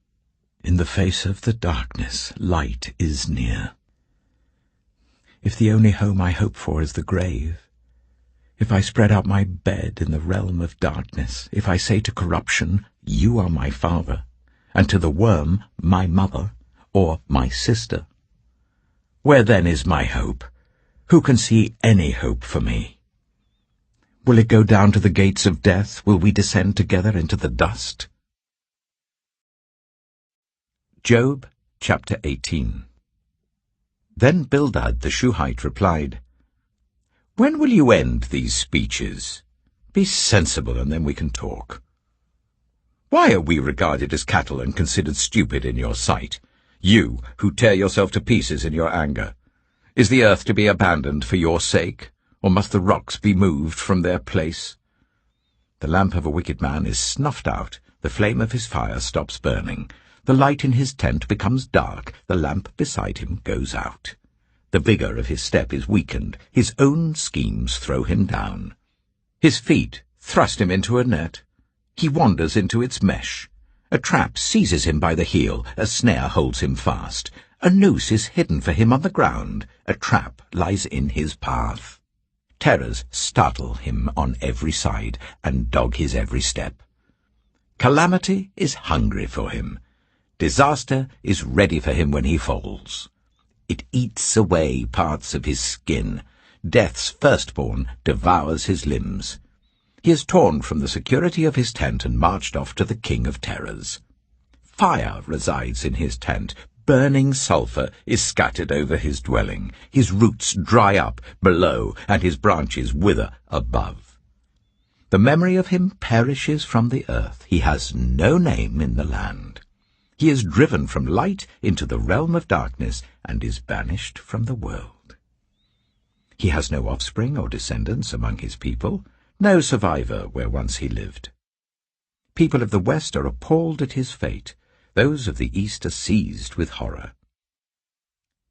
In the face of the darkness, light is near. If the only home I hope for is the grave, if I spread out my bed in the realm of darkness, if I say to corruption, you are my father, and to the worm, my mother, or my sister, where then is my hope? Who can see any hope for me? Will it go down to the gates of death? Will we descend together into the dust? Job chapter 18. Then Bildad the Shuhite replied, When will you end these speeches? Be sensible, and then we can talk. Why are we regarded as cattle and considered stupid in your sight, you who tear yourself to pieces in your anger? Is the earth to be abandoned for your sake, or must the rocks be moved from their place? The lamp of a wicked man is snuffed out, the flame of his fire stops burning. The light in his tent becomes dark, the lamp beside him goes out. The vigour of his step is weakened, his own schemes throw him down. His feet thrust him into a net. He wanders into its mesh. A trap seizes him by the heel, a snare holds him fast. A noose is hidden for him on the ground, a trap lies in his path. Terrors startle him on every side, and dog his every step. Calamity is hungry for him. Disaster is ready for him when he falls. It eats away parts of his skin. Death's firstborn devours his limbs. He is torn from the security of his tent and marched off to the king of terrors. Fire resides in his tent. Burning sulphur is scattered over his dwelling. His roots dry up below, and his branches wither above. The memory of him perishes from the earth. He has no name in the land. He is driven from light into the realm of darkness and is banished from the world. He has no offspring or descendants among his people, no survivor where once he lived. People of the west are appalled at his fate. Those of the east are seized with horror.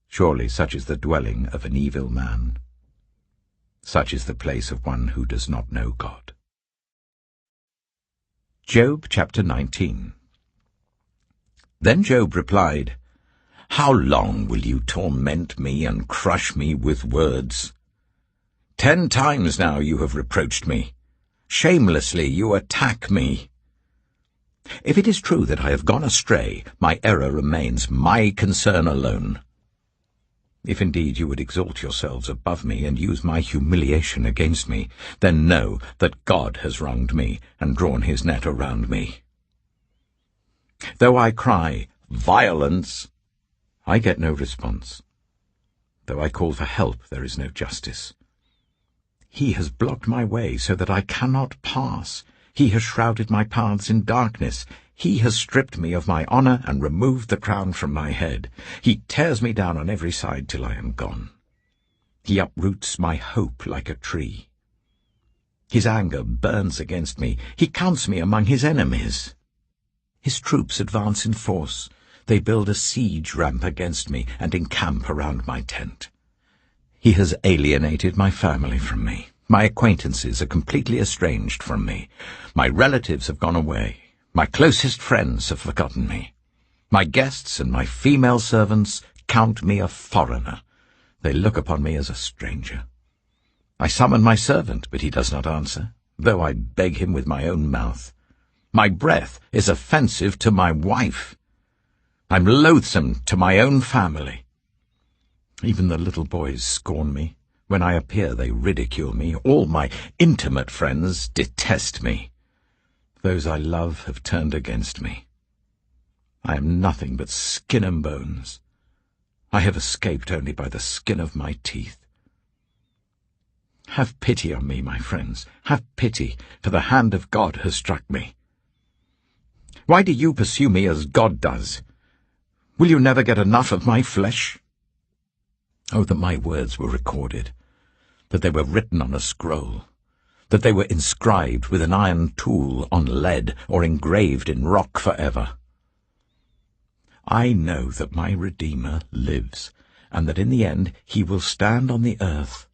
Surely such is the dwelling of an evil man. Such is the place of one who does not know God. Job chapter 19. Then Job replied, How long will you torment me and crush me with words? 10 times now you have reproached me. Shamelessly you attack me. If it is true that I have gone astray, my error remains my concern alone. If indeed you would exalt yourselves above me and use my humiliation against me, then know that God has wronged me and drawn his net around me. Though I cry, violence, I get no response. Though I call for help, there is no justice. He has blocked my way so that I cannot pass. He has shrouded my paths in darkness. He has stripped me of my honour and removed the crown from my head. He tears me down on every side till I am gone. He uproots my hope like a tree. His anger burns against me. He counts me among his enemies. His troops advance in force. They build a siege ramp against me and encamp around my tent. He has alienated my family from me. My acquaintances are completely estranged from me. My relatives have gone away. My closest friends have forgotten me. My guests and my female servants count me a foreigner. They look upon me as a stranger. I summon my servant, but he does not answer, though I beg him with my own mouth. My breath is offensive to my wife. I'm loathsome to my own family. Even the little boys scorn me. When I appear, they ridicule me. All my intimate friends detest me. Those I love have turned against me. I am nothing but skin and bones. I have escaped only by the skin of my teeth. Have pity on me, my friends. Have pity, for the hand of God has struck me. Why do you pursue me as God does? Will you never get enough of my flesh? Oh, that my words were recorded, that they were written on a scroll, that they were inscribed with an iron tool on lead or engraved in rock forever. I know that my Redeemer lives, and that in the end he will stand on the earth.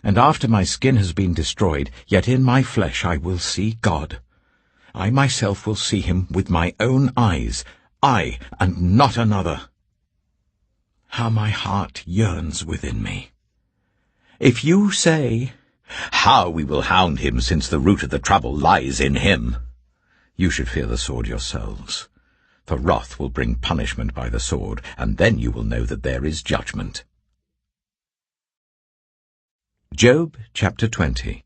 And after my skin has been destroyed, yet in my flesh I will see God. I myself will see him with my own eyes, I and not another. How my heart yearns within me. If you say, "How we will hound him, since the root of the trouble lies in him," you should fear the sword yourselves. For wrath will bring punishment by the sword, and then you will know that there is judgment. Job chapter 20.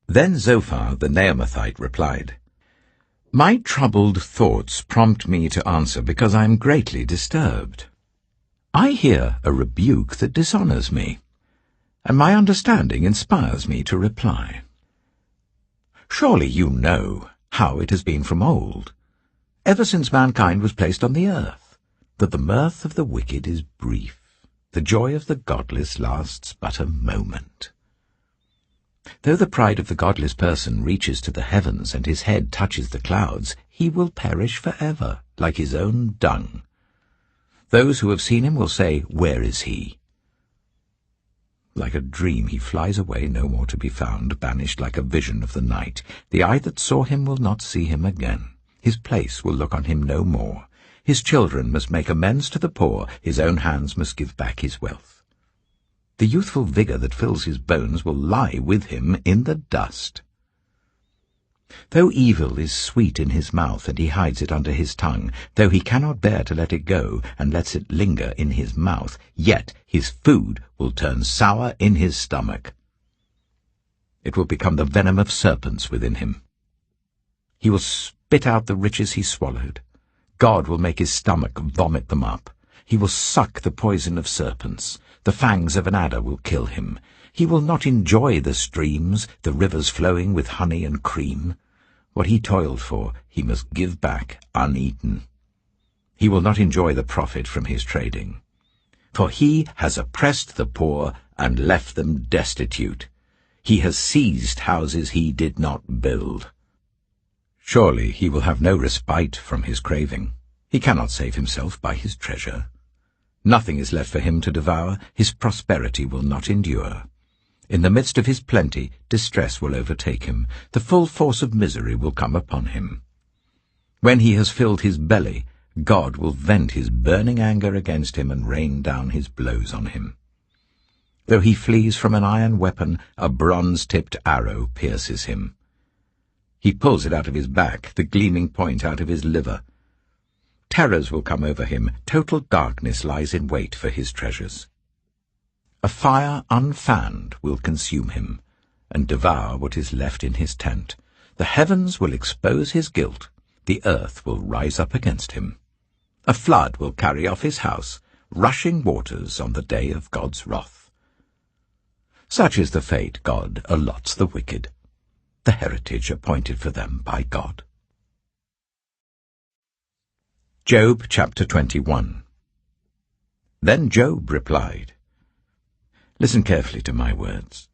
Then Zophar the Naamathite replied, My troubled thoughts prompt me to answer because I am greatly disturbed. I hear a rebuke that dishonors me, and my understanding inspires me to reply. Surely you know how it has been from old, ever since mankind was placed on the earth, that the mirth of the wicked is brief, the joy of the godless lasts but a moment. Though the pride of the godless person reaches to the heavens and his head touches the clouds, he will perish forever, like his own dung. Those who have seen him will say, Where is he? Like a dream he flies away, no more to be found, banished like a vision of the night. The eye that saw him will not see him again. His place will look on him no more. His children must make amends to the poor, his own hands must give back his wealth. The youthful vigour that fills his bones will lie with him in the dust. Though evil is sweet in his mouth, and he hides it under his tongue, though he cannot bear to let it go, and lets it linger in his mouth, yet his food will turn sour in his stomach. It will become the venom of serpents within him. He will spit out the riches he swallowed. God will make his stomach vomit them up. He will suck the poison of serpents. The fangs of an adder will kill him. He will not enjoy the streams, the rivers flowing with honey and cream. What he toiled for, he must give back uneaten. He will not enjoy the profit from his trading. For he has oppressed the poor and left them destitute. He has seized houses he did not build. Surely he will have no respite from his craving. He cannot save himself by his treasure. Nothing is left for him to devour. His prosperity will not endure. In the midst of his plenty, distress will overtake him. The full force of misery will come upon him. When he has filled his belly, God will vent his burning anger against him and rain down his blows on him. Though he flees from an iron weapon, a bronze-tipped arrow pierces him. He pulls it out of his back, the gleaming point out of his liver. Terrors will come over him. Total darkness lies in wait for his treasures. A fire unfanned will consume him, and devour what is left in his tent. The heavens will expose his guilt. The earth will rise up against him. A flood will carry off his house, rushing waters on the day of God's wrath. Such is the fate God allots the wicked, the heritage appointed for them by God. Job chapter 21. Then Job replied, Listen carefully to my words.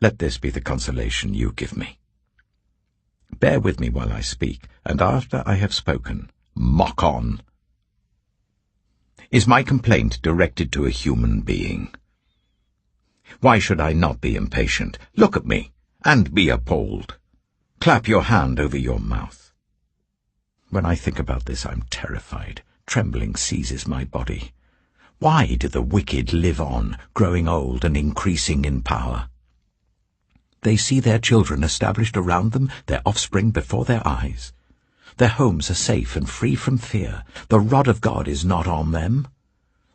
Let this be the consolation you give me. Bear with me while I speak, and after I have spoken, mock on. Is my complaint directed to a human being? Why should I not be impatient? Look at me, and be appalled. Clap your hand over your mouth. When I think about this, I'm terrified. Trembling seizes my body. Why do the wicked live on, growing old and increasing in power? They see their children established around them, their offspring before their eyes. Their homes are safe and free from fear. The rod of God is not on them.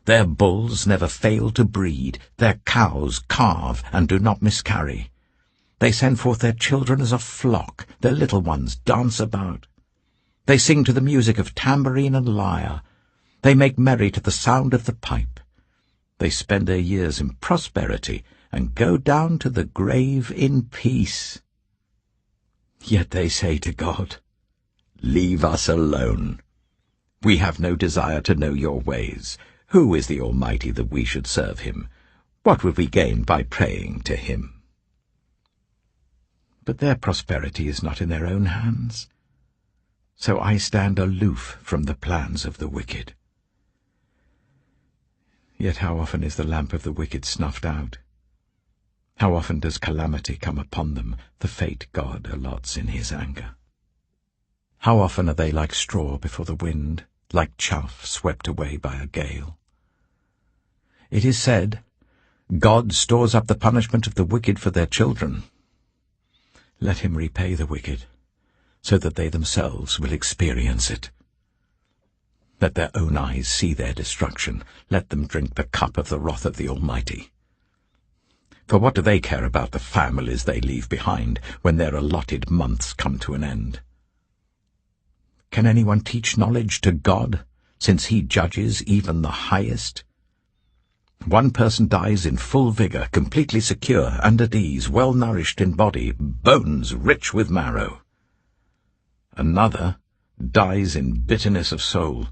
Their bulls never fail to breed. Their cows calve and do not miscarry. They send forth their children as a flock. Their little ones dance about. They sing to the music of tambourine and lyre. They make merry to the sound of the pipe. They spend their years in prosperity and go down to the grave in peace. Yet they say to God, "Leave us alone. We have no desire to know your ways. Who is the Almighty that we should serve him? What would we gain by praying to him?" But their prosperity is not in their own hands. So I stand aloof from the plans of the wicked. Yet how often is the lamp of the wicked snuffed out? How often does calamity come upon them, the fate God allots in his anger? How often are they like straw before the wind, like chaff swept away by a gale? It is said, God stores up the punishment of the wicked for their children. Let him repay the wicked, so that they themselves will experience it. Let their own eyes see their destruction. Let them drink the cup of the wrath of the Almighty. For what do they care about the families they leave behind when their allotted months come to an end? Can anyone teach knowledge to God, since he judges even the highest? One person dies in full vigor, completely secure and at ease, well-nourished in body, bones rich with marrow. Another dies in bitterness of soul,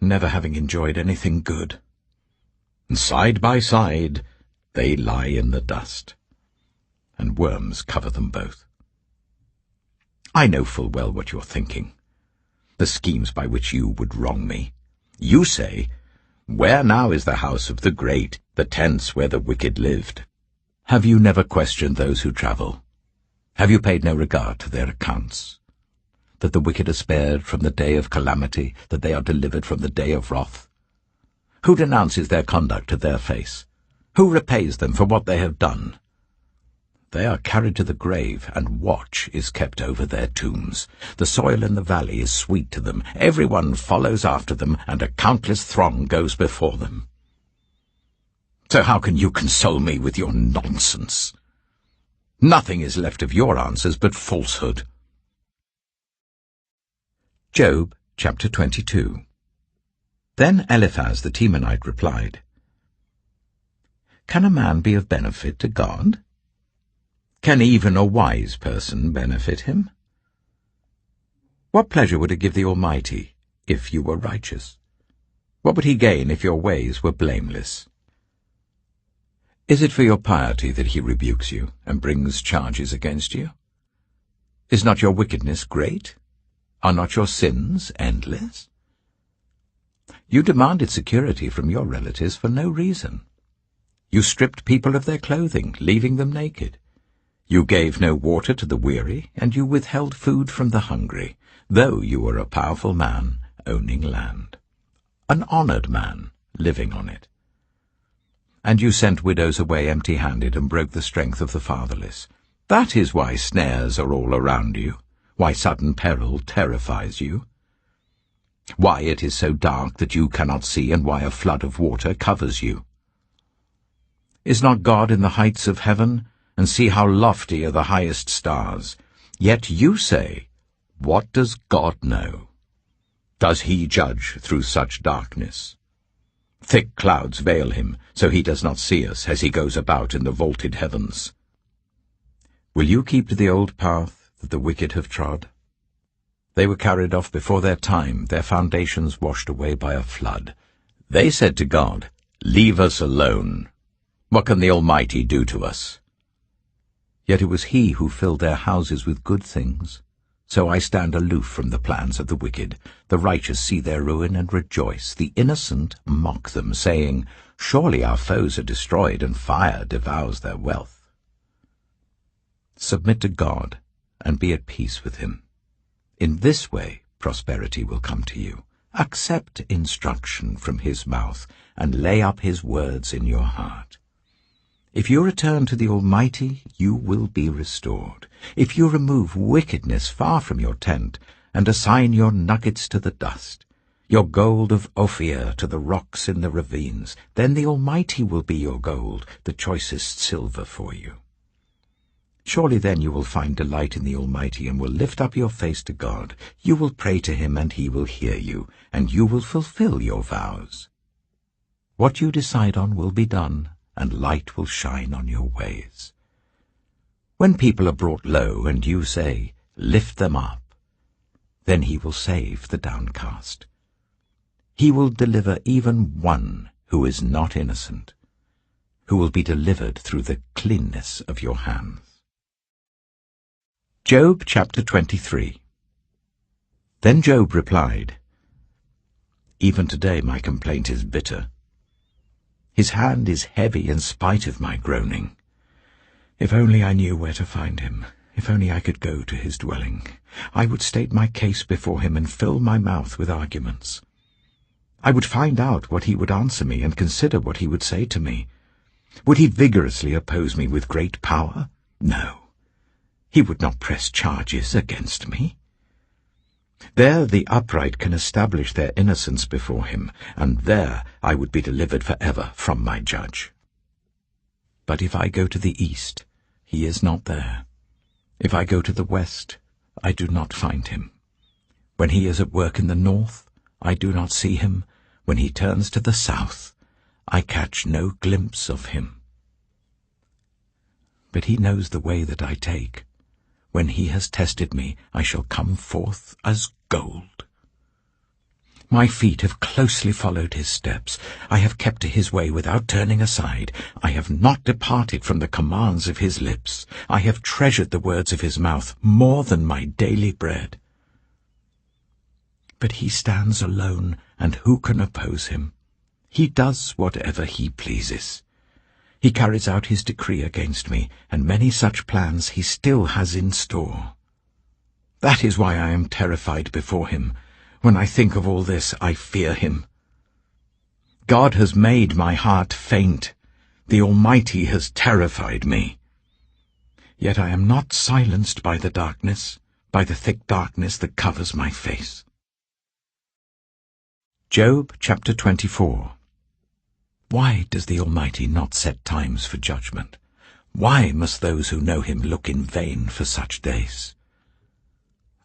never having enjoyed anything good. And side by side they lie in the dust, and worms cover them both. I know full well what you're thinking, the schemes by which you would wrong me. You say, "Where now is the house of the great, the tents where the wicked lived?" Have you never questioned those who travel? Have you paid no regard to their accounts? That the wicked are spared from the day of calamity, that they are delivered from the day of wrath? Who denounces their conduct to their face? Who repays them for what they have done? They are carried to the grave, and watch is kept over their tombs. The soil in the valley is sweet to them. Everyone follows after them, and a countless throng goes before them. So how can you console me with your nonsense? Nothing is left of your answers but falsehood. Job chapter 22. Then Eliphaz the Temanite replied, "Can a man be of benefit to God? Can even a wise person benefit him? What pleasure would it give the Almighty if you were righteous? What would he gain if your ways were blameless? Is it for your piety that he rebukes you and brings charges against you? Is not your wickedness great? Are not your sins endless? You demanded security from your relatives for no reason. You stripped people of their clothing, leaving them naked. You gave no water to the weary, and you withheld food from the hungry, though you were a powerful man owning land, an honored man living on it. And you sent widows away empty-handed and broke the strength of the fatherless. That is why snares are all around you, why sudden peril terrifies you, why it is so dark that you cannot see, and why a flood of water covers you. Is not God in the heights of heaven? And see how lofty are the highest stars. Yet you say, what does God know? Does he judge through such darkness? Thick clouds veil him, so he does not see us as he goes about in the vaulted heavens. Will you keep to the old path that the wicked have trod? They were carried off before their time, their foundations washed away by a flood. They said to God, "Leave us alone. What can the Almighty do to us?" Yet it was he who filled their houses with good things. So I stand aloof from the plans of the wicked. The righteous see their ruin and rejoice. The innocent mock them, saying, "Surely our foes are destroyed, and fire devours their wealth." Submit to God, and be at peace with him. In this way prosperity will come to you. Accept instruction from his mouth, and lay up his words in your heart. If you return to the Almighty, you will be restored. If you remove wickedness far from your tent, and assign your nuggets to the dust, your gold of Ophir to the rocks in the ravines. Then the Almighty will be your gold, the choicest silver for you. Surely then you will find delight in the Almighty and will lift up your face to God. You will pray to him and he will hear you, and you will fulfill your vows. What you decide on will be done, and light will shine on your ways. When people are brought low and you say, "Lift them up," then he will save the downcast. He will deliver even one who is not innocent, who will be delivered through the cleanness of your hands. Job chapter 23. Then Job replied, "Even today my complaint is bitter. His hand is heavy in spite of my groaning. If only I knew where to find him, if only I could go to his dwelling, I would state my case before him and fill my mouth with arguments. I would find out what he would answer me and consider what he would say to me. Would he vigorously oppose me with great power? No. He would not press charges against me. There the upright can establish their innocence before him, and there I would be delivered forever from my judge. But if I go to the east, he is not there. If I go to the west, I do not find him. When he is at work in the north, I do not see him. When he turns to the south, I catch no glimpse of him. But he knows the way that I take. When he has tested me, I shall come forth as gold. My feet have closely followed his steps. I have kept to his way without turning aside. I have not departed from the commands of his lips. I have treasured the words of his mouth more than my daily bread. But he stands alone, and who can oppose him? He does whatever he pleases. He carries out his decree against me, and many such plans he still has in store. That is why I am terrified before him. When I think of all this, I fear him. God has made my heart faint. The Almighty has terrified me. Yet I am not silenced by the darkness, by the thick darkness that covers my face. Job chapter 24. Why does the Almighty not set times for judgment? Why must those who know him look in vain for such days?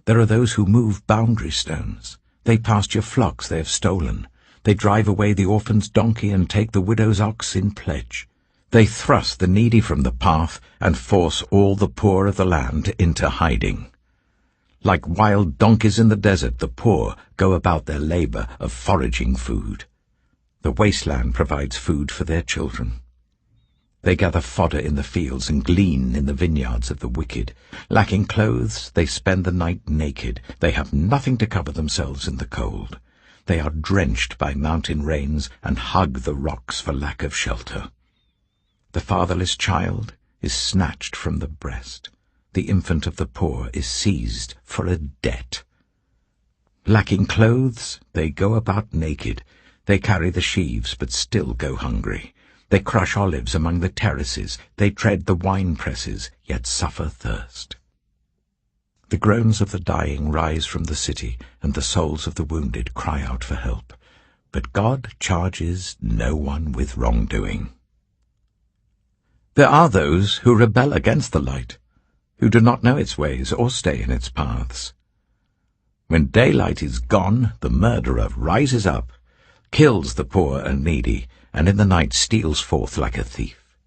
There are those who move boundary stones. They pasture flocks they have stolen. They drive away the orphan's donkey and take the widow's ox in pledge. They thrust the needy from the path and force all the poor of the land into hiding. Like wild donkeys in the desert, the poor go about their labor of foraging food. The wasteland provides food for their children. They gather fodder in the fields and glean in the vineyards of the wicked. Lacking clothes, they spend the night naked. They have nothing to cover themselves in the cold. They are drenched by mountain rains and hug the rocks for lack of shelter. The fatherless child is snatched from the breast. The infant of the poor is seized for a debt. Lacking clothes, they go about naked. They carry the sheaves, but still go hungry. They crush olives among the terraces. They tread the wine presses, yet suffer thirst. The groans of the dying rise from the city, and the souls of the wounded cry out for help. But God charges no one with wrongdoing. There are those who rebel against the light, who do not know its ways or stay in its paths. When daylight is gone, the murderer rises up, kills the poor and needy, and in the night steals forth like a thief.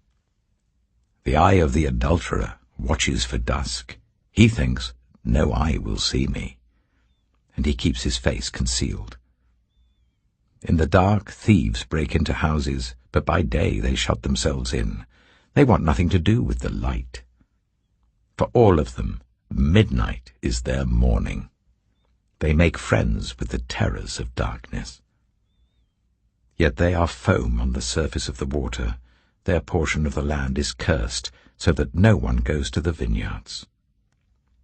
The eye of the adulterer watches for dusk. He thinks, "No eye will see me," and he keeps his face concealed. In the dark, thieves break into houses, but by day they shut themselves in. They want nothing to do with the light. For all of them, midnight is their morning. They make friends with the terrors of darkness. Yet they are foam on the surface of the water. Their portion of the land is cursed, so that no one goes to the vineyards.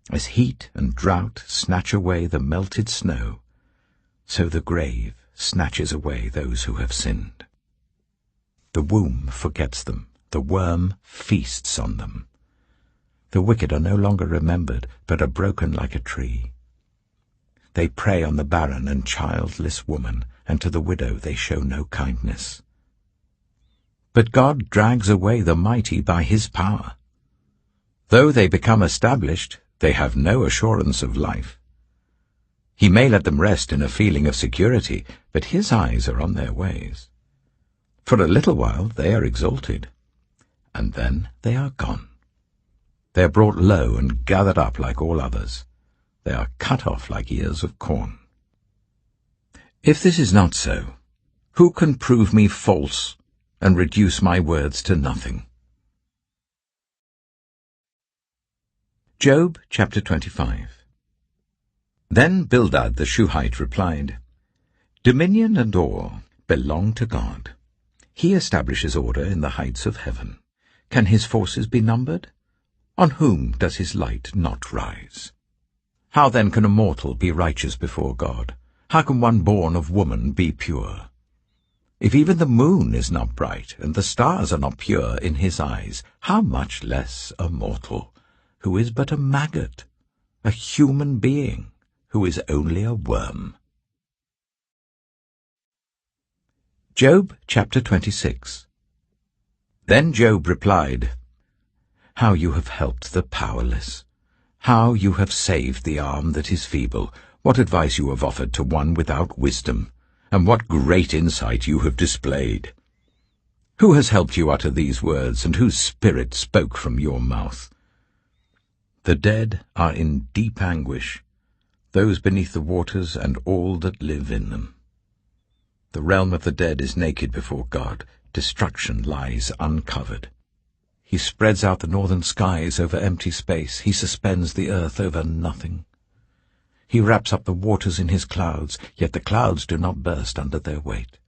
As heat and drought snatch away the melted snow, so the grave snatches away those who have sinned. The womb forgets them, the worm feasts on them. The wicked are no longer remembered, but are broken like a tree. They prey on the barren and childless woman, and to the widow they show no kindness. But God drags away the mighty by his power. Though they become established, they have no assurance of life. He may let them rest in a feeling of security, but his eyes are on their ways. For a little while they are exalted, and then they are gone. They are brought low and gathered up like all others. They are cut off like ears of corn. If this is not so, who can prove me false and reduce my words to nothing? Job chapter 25. Then Bildad the Shuhite replied, Dominion and awe belong to God. He establishes order in the heights of heaven. Can his forces be numbered? On whom does his light not rise? How then can a mortal be righteous before God? How can one born of woman be pure? If even the moon is not bright, and the stars are not pure in his eyes, how much less a mortal, who is but a maggot, a human being, who is only a worm. Job chapter 26. Then Job replied, How you have helped the powerless! How you have saved the arm that is feeble! What advice you have offered to one without wisdom! And what great insight you have displayed! Who has helped you utter these words, and whose spirit spoke from your mouth? The dead are in deep anguish, those beneath the waters and all that live in them. The realm of the dead is naked before God. Destruction lies uncovered. He spreads out the northern skies over empty space. He suspends the earth over nothing. He wraps up the waters in his clouds, yet the clouds do not burst under their weight.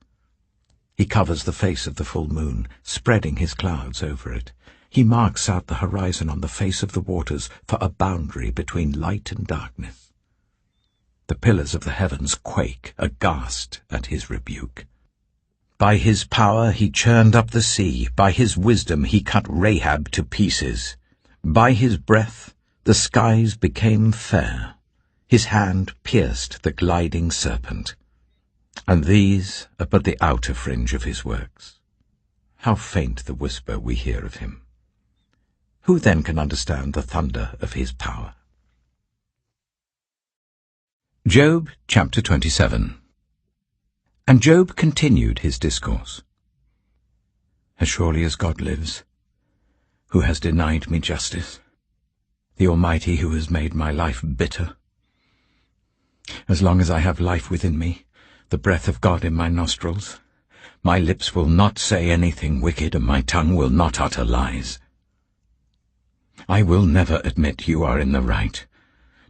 He covers the face of the full moon, spreading his clouds over it. He marks out the horizon on the face of the waters for a boundary between light and darkness. The pillars of the heavens quake, aghast at his rebuke. By his power he churned up the sea. By his wisdom he cut Rahab to pieces. By his breath the skies became fair. His hand pierced the gliding serpent. And these are but the outer fringe of his works. How faint the whisper we hear of him! Who then can understand the thunder of his power? Job chapter 27. And Job continued his discourse. As surely as God lives, who has denied me justice, the Almighty who has made my life bitter. As long as I have life within me, the breath of God in my nostrils, my lips will not say anything wicked, and my tongue will not utter lies. I will never admit you are in the right.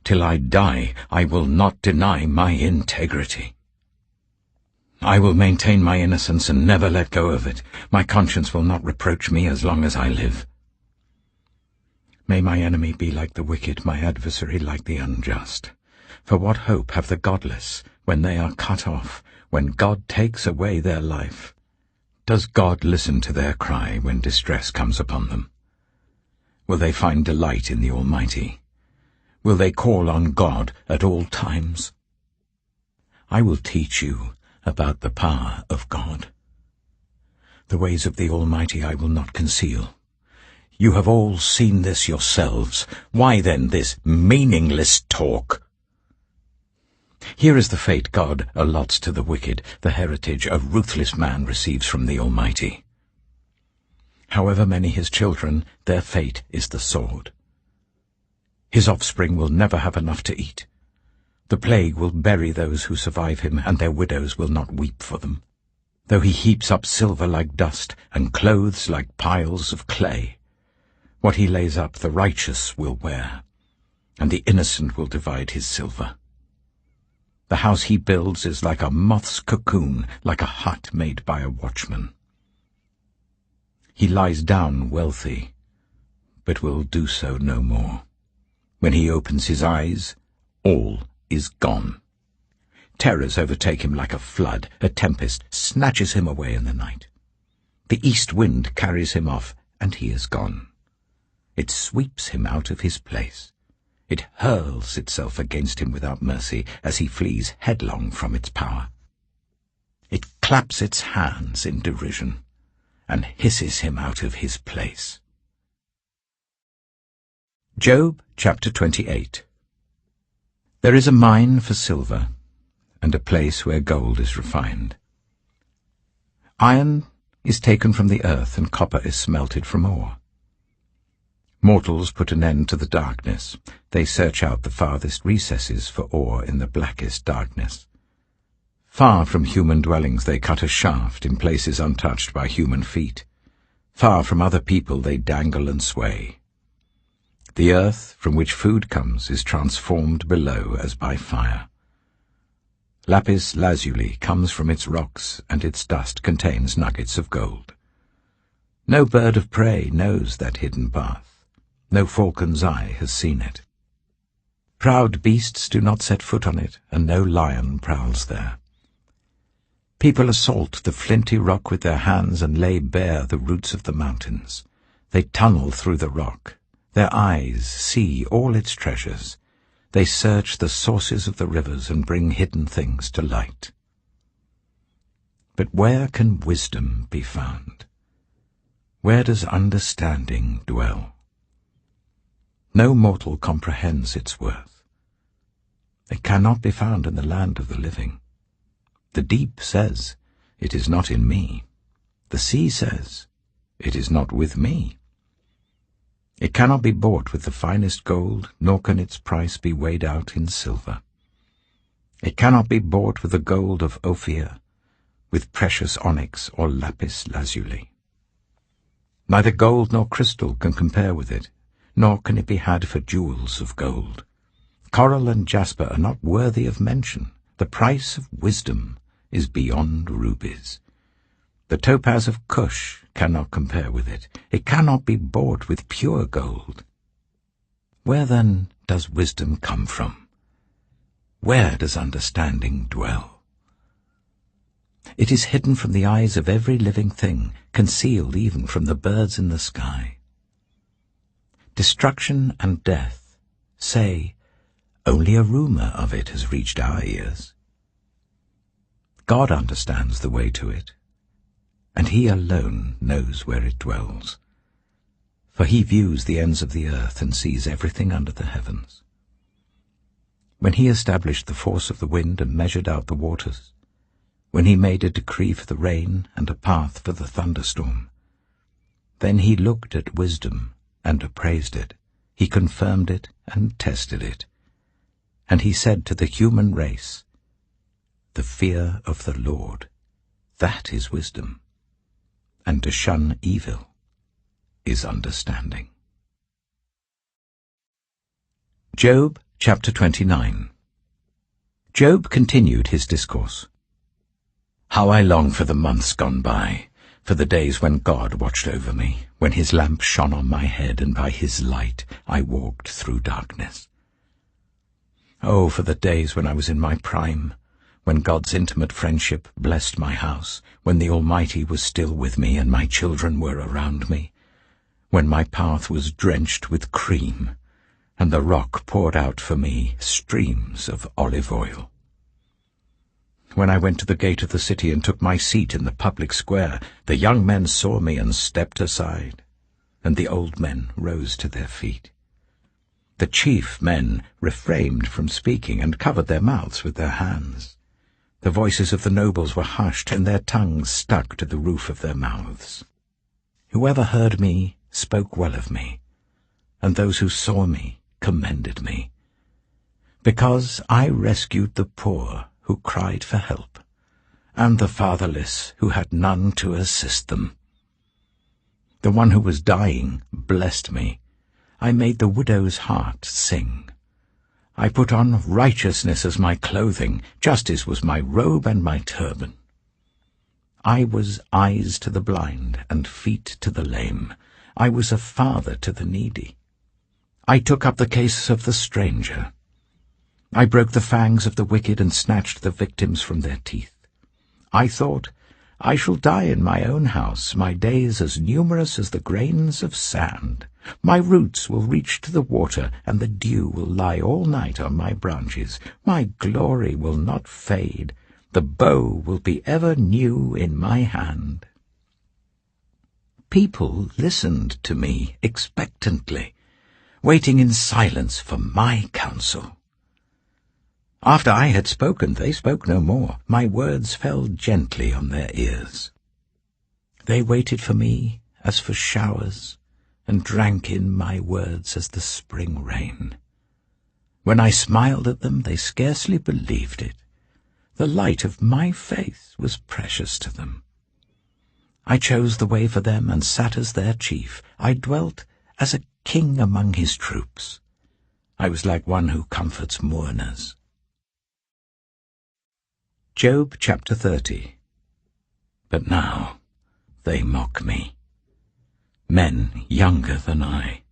Till I die, I will not deny my integrity. I will maintain my innocence and never let go of it. My conscience will not reproach me as long as I live. May my enemy be like the wicked, my adversary like the unjust. For what hope have the godless when they are cut off, when God takes away their life? Does God listen to their cry when distress comes upon them? Will they find delight in the Almighty? Will they call on God at all times? I will teach you about the power of God. The ways of the Almighty I will not conceal. You have all seen this yourselves. Why then this meaningless talk? Here is the fate God allots to the wicked, the heritage a ruthless man receives from the Almighty. However many his children, their fate is the sword. His offspring will never have enough to eat. The plague will bury those who survive him, and their widows will not weep for them. Though he heaps up silver like dust, and clothes like piles of clay, what he lays up the righteous will wear, and the innocent will divide his silver. The house he builds is like a moth's cocoon, like a hut made by a watchman. He lies down wealthy, but will do so no more. When he opens his eyes, all is gone. Terrors overtake him like a flood. A tempest snatches him away in the night. The east wind carries him off, and he is gone. It sweeps him out of his place. It hurls itself against him without mercy as he flees headlong from its power. It claps its hands in derision and hisses him out of his place. Job chapter 28. There is a mine for silver, and a place where gold is refined. Iron is taken from the earth, and copper is smelted from ore. Mortals put an end to the darkness. They search out the farthest recesses for ore in the blackest darkness. Far from human dwellings they cut a shaft in places untouched by human feet. Far from other people they dangle and sway. The earth from which food comes is transformed below as by fire. Lapis lazuli comes from its rocks, and its dust contains nuggets of gold. No bird of prey knows that hidden path. No falcon's eye has seen it. Proud beasts do not set foot on it, and no lion prowls there. People assault the flinty rock with their hands and lay bare the roots of the mountains. They tunnel through the rock. Their eyes see all its treasures. They search the sources of the rivers and bring hidden things to light. But where can wisdom be found? Where does understanding dwell? No mortal comprehends its worth. It cannot be found in the land of the living. The deep says, "It is not in me." The sea says, "It is not with me." It cannot be bought with the finest gold, nor can its price be weighed out in silver. It cannot be bought with the gold of Ophir, with precious onyx or lapis lazuli. Neither gold nor crystal can compare with it, nor can it be had for jewels of gold. Coral and jasper are not worthy of mention. The price of wisdom is beyond rubies. The topaz of Cush cannot compare with it. It cannot be bought with pure gold. Where then does wisdom come from? Where does understanding dwell? It is hidden from the eyes of every living thing, concealed even from the birds in the sky. Destruction and death say, "Only a rumor of it has reached our ears." God understands the way to it, and he alone knows where it dwells. For he views the ends of the earth and sees everything under the heavens. When he established the force of the wind and measured out the waters, when he made a decree for the rain and a path for the thunderstorm, then he looked at wisdom and appraised it. He confirmed it and tested it. And he said to the human race, "The fear of the Lord, that is wisdom, and to shun evil is understanding." Job chapter 29. Job continued his discourse. How I long for the months gone by, for the days when God watched over me, when his lamp shone on my head, and by his light I walked through darkness. Oh, for the days when I was in my prime, when God's intimate friendship blessed my house, when the Almighty was still with me and my children were around me, when my path was drenched with cream, and the rock poured out for me streams of olive oil. When I went to the gate of the city and took my seat in the public square, the young men saw me and stepped aside, and the old men rose to their feet. The chief men refrained from speaking and covered their mouths with their hands. The voices of the nobles were hushed, and their tongues stuck to the roof of their mouths. Whoever heard me spoke well of me, and those who saw me commended me, because I rescued the poor who cried for help, and the fatherless who had none to assist them. The one who was dying blessed me. I made the widow's heart sing. I put on righteousness as my clothing, justice was my robe and my turban. I was eyes to the blind and feet to the lame. I was a father to the needy. I took up the case of the stranger. I broke the fangs of the wicked and snatched the victims from their teeth. I thought, I shall die in my own house, my days as numerous as the grains of sand. My roots will reach to the water, and the dew will lie all night on my branches. My glory will not fade. The bow will be ever new in my hand. People listened to me expectantly, waiting in silence for my counsel. After I had spoken, they spoke no more. My words fell gently on their ears. They waited for me as for showers, and drank in my words as the spring rain. When I smiled at them, they scarcely believed it. The light of my face was precious to them. I chose the way for them and sat as their chief. I dwelt as a king among his troops. I was like one who comforts mourners. Job chapter 30. But now they mock me, men younger than I,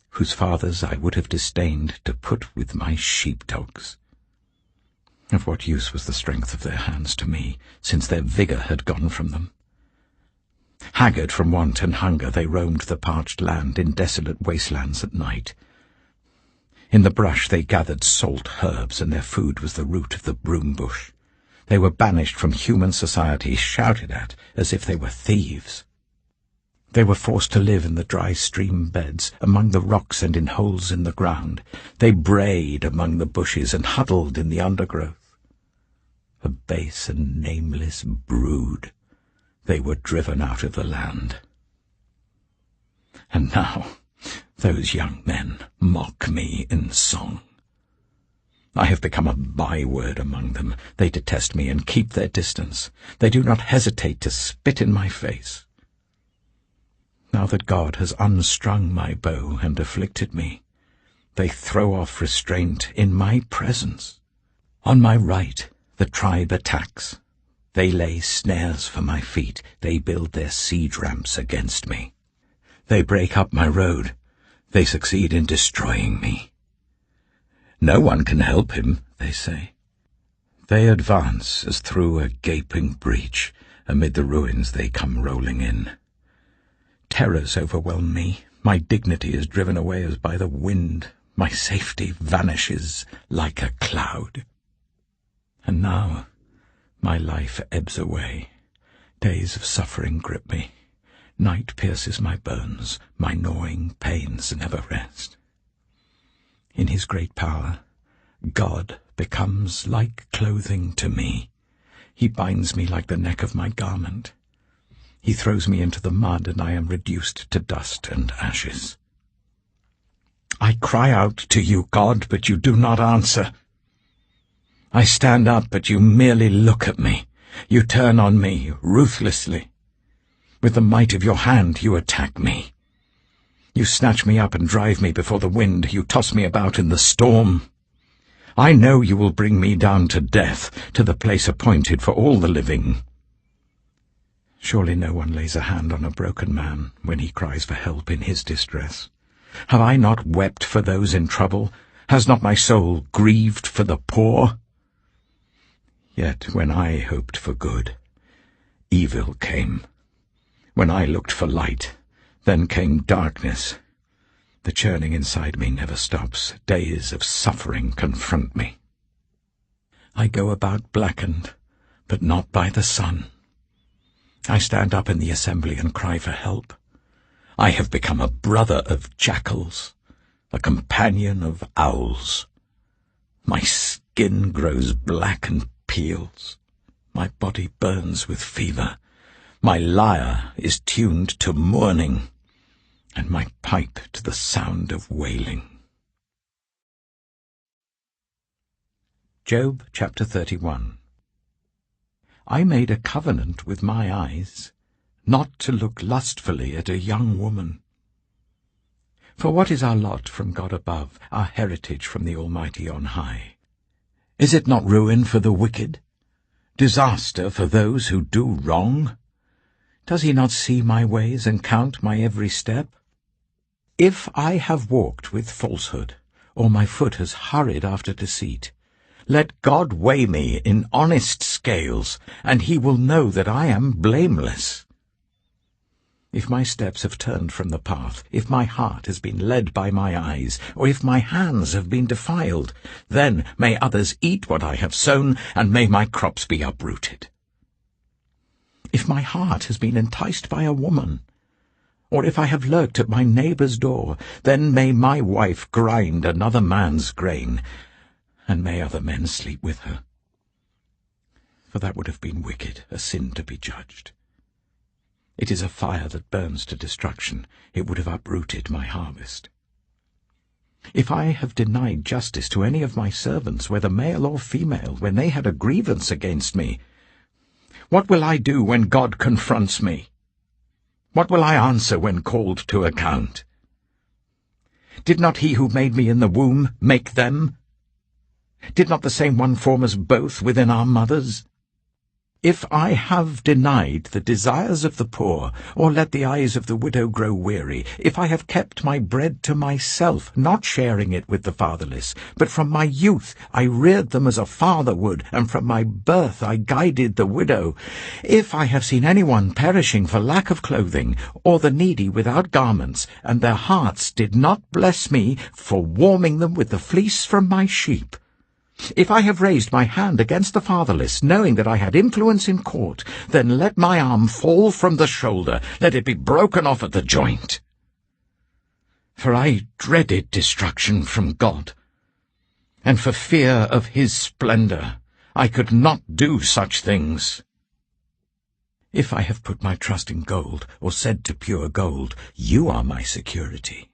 whose fathers I would have disdained to put with my sheepdogs. Of what use was the strength of their hands to me, since their vigour had gone from them? Haggard from want and hunger, they roamed the parched land in desolate wastelands at night. In the brush they gathered salt herbs, and their food was the root of the broom bush. They were banished from human society, shouted at as if they were thieves. They were forced to live in the dry stream beds, among the rocks and in holes in the ground. They brayed among the bushes and huddled in the undergrowth. A base and nameless brood, they were driven out of the land. And now those young men mock me in song. I have become a byword among them. They detest me and keep their distance. They do not hesitate to spit in my face. Now that God has unstrung my bow and afflicted me, they throw off restraint in my presence. On my right the tribe attacks. They lay snares for my feet. They build their siege ramps against me. They break up my road. They succeed in destroying me. No one can help him, they say. They advance as through a gaping breach. Amid the ruins they come rolling in. Terrors overwhelm me. My dignity is driven away as by the wind. My safety vanishes like a cloud. And now my life ebbs away. Days of suffering grip me. Night pierces my bones. My gnawing pains never rest. In his great power, God becomes like clothing to me. He binds me like the neck of my garment. He throws me into the mud, and I am reduced to dust and ashes. I cry out to you, God, but you do not answer. I stand up, but you merely look at me. You turn on me ruthlessly. With the might of your hand you attack me. You snatch me up and drive me before the wind. You toss me about in the storm. I know you will bring me down to death, to the place appointed for all the living. Surely no one lays a hand on a broken man when he cries for help in his distress. Have I not wept for those in trouble? Has not my soul grieved for the poor? Yet when I hoped for good, evil came. When I looked for light, then came darkness. The churning inside me never stops. Days of suffering confront me. I go about blackened, but not by the sun. I stand up in the assembly and cry for help. I have become a brother of jackals, a companion of owls. My skin grows black and peels. My body burns with fever. My lyre is tuned to mourning, and my pipe to the sound of wailing. Job chapter 31. I made a covenant with my eyes, not to look lustfully at a young woman. For what is our lot from God above, our heritage from the Almighty on high? Is it not ruin for the wicked, disaster for those who do wrong? Does he not see my ways and count my every step? If I have walked with falsehood, or my foot has hurried after deceit, let God weigh me in honest scales, and he will know that I am blameless. If my steps have turned from the path, if my heart has been led by my eyes, or if my hands have been defiled, then may others eat what I have sown, and may my crops be uprooted. If my heart has been enticed by a woman, or if I have lurked at my neighbour's door, then may my wife grind another man's grain, and may other men sleep with her. For that would have been wicked, a sin to be judged. It is a fire that burns to destruction. It would have uprooted my harvest. If I have denied justice to any of my servants, whether male or female, when they had a grievance against me, what will I do when God confronts me? What will I answer when called to account? Did not he who made me in the womb make them? Did not the same one form us both within our mothers? If I have denied the desires of the poor, or let the eyes of the widow grow weary, if I have kept my bread to myself, not sharing it with the fatherless, but from my youth I reared them as a father would, and from my birth I guided the widow, if I have seen anyone perishing for lack of clothing, or the needy without garments, and their hearts did not bless me for warming them with the fleece from my sheep, if I have raised my hand against the fatherless, knowing that I had influence in court, then let my arm fall from the shoulder, let it be broken off at the joint. For I dreaded destruction from God, and for fear of his splendor I could not do such things. If I have put my trust in gold, or said to pure gold, you are my security,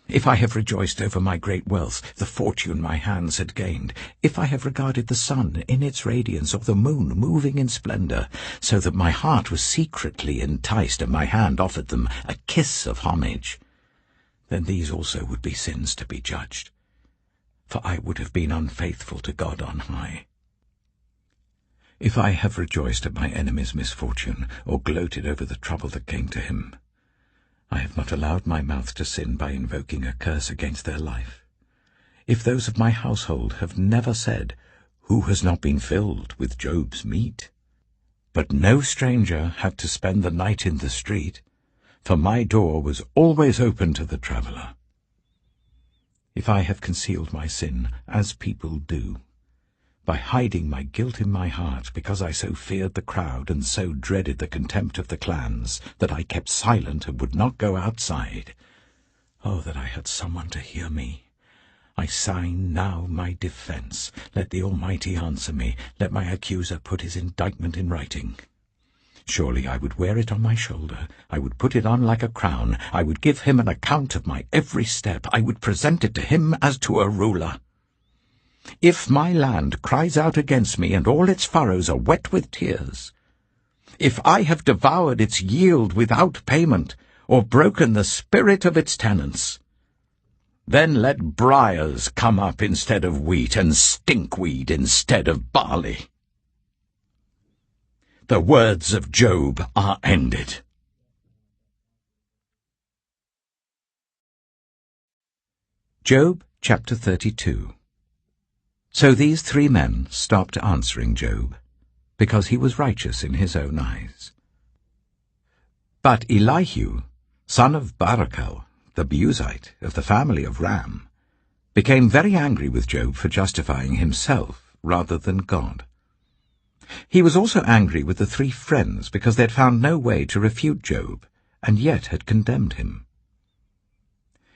if I have rejoiced over my great wealth, the fortune my hands had gained, if I have regarded the sun in its radiance, or the moon moving in splendor, so that my heart was secretly enticed and my hand offered them a kiss of homage, then these also would be sins to be judged, for I would have been unfaithful to God on high. If I have rejoiced at my enemy's misfortune, or gloated over the trouble that came to him, I have not allowed my mouth to sin by invoking a curse against their life. If those of my household have never said, who has not been filled with Job's meat? But no stranger had to spend the night in the street, for my door was always open to the traveller. If I have concealed my sin, as people do, by hiding my guilt in my heart, because I so feared the crowd and so dreaded the contempt of the clans, that I kept silent and would not go outside. Oh, that I had someone to hear me! I sign now my defence. Let the Almighty answer me. Let my accuser put his indictment in writing. Surely I would wear it on my shoulder. I would put it on like a crown. I would give him an account of my every step. I would present it to him as to a ruler. If my land cries out against me, and all its furrows are wet with tears, if I have devoured its yield without payment, or broken the spirit of its tenants, then let briars come up instead of wheat, and stinkweed instead of barley. The words of Job are ended. Job chapter 32. So these 3 men stopped answering Job, because he was righteous in his own eyes. But Elihu, son of Barachel, the Buzite of the family of Ram, became very angry with Job for justifying himself rather than God. He was also angry with the 3 friends because they had found no way to refute Job, and yet had condemned him.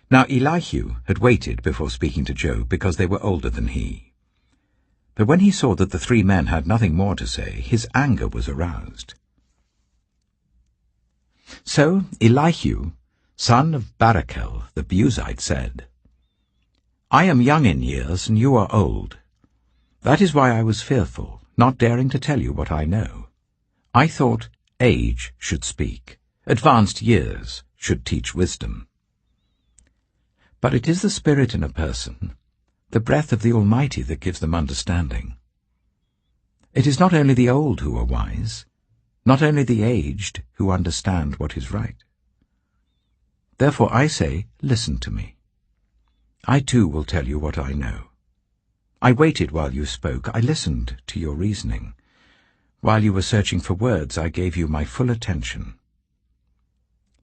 Now Elihu had waited before speaking to Job because they were older than he. But when he saw that the 3 men had nothing more to say, his anger was aroused. So Elihu, son of Barachel, the Buzite, said, I am young in years, and you are old. That is why I was fearful, not daring to tell you what I know. I thought age should speak, advanced years should teach wisdom. But it is the spirit in a person, the breath of the Almighty, that gives them understanding. It is not only the old who are wise, not only the aged who understand what is right. Therefore I say, listen to me. I too will tell you what I know. I waited while you spoke. I listened to your reasoning. While you were searching for words, I gave you my full attention.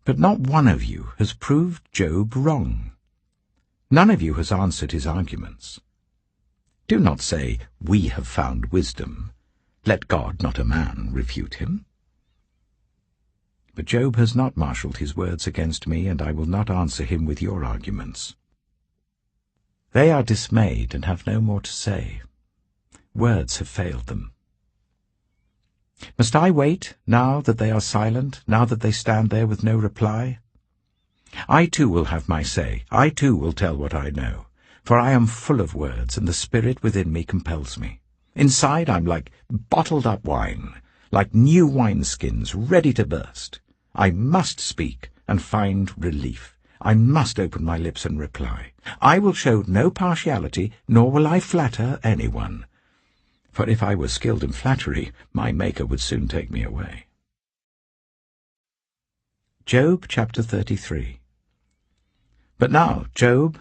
But not one of you has proved Job wrong. None of you has answered his arguments. Do not say, 'We have found wisdom.' Let God, not a man, refute him. But Job has not marshalled his words against me, and I will not answer him with your arguments. They are dismayed and have no more to say. Words have failed them. Must I wait, now that they are silent, now that they stand there with no reply? I too will have my say. I too will tell what I know. For I am full of words, and the spirit within me compels me. Inside I'm like bottled-up wine, like new wineskins ready to burst. I must speak and find relief. I must open my lips and reply. I will show no partiality, nor will I flatter anyone. For if I were skilled in flattery, my Maker would soon take me away. Job chapter 33. But now, Job,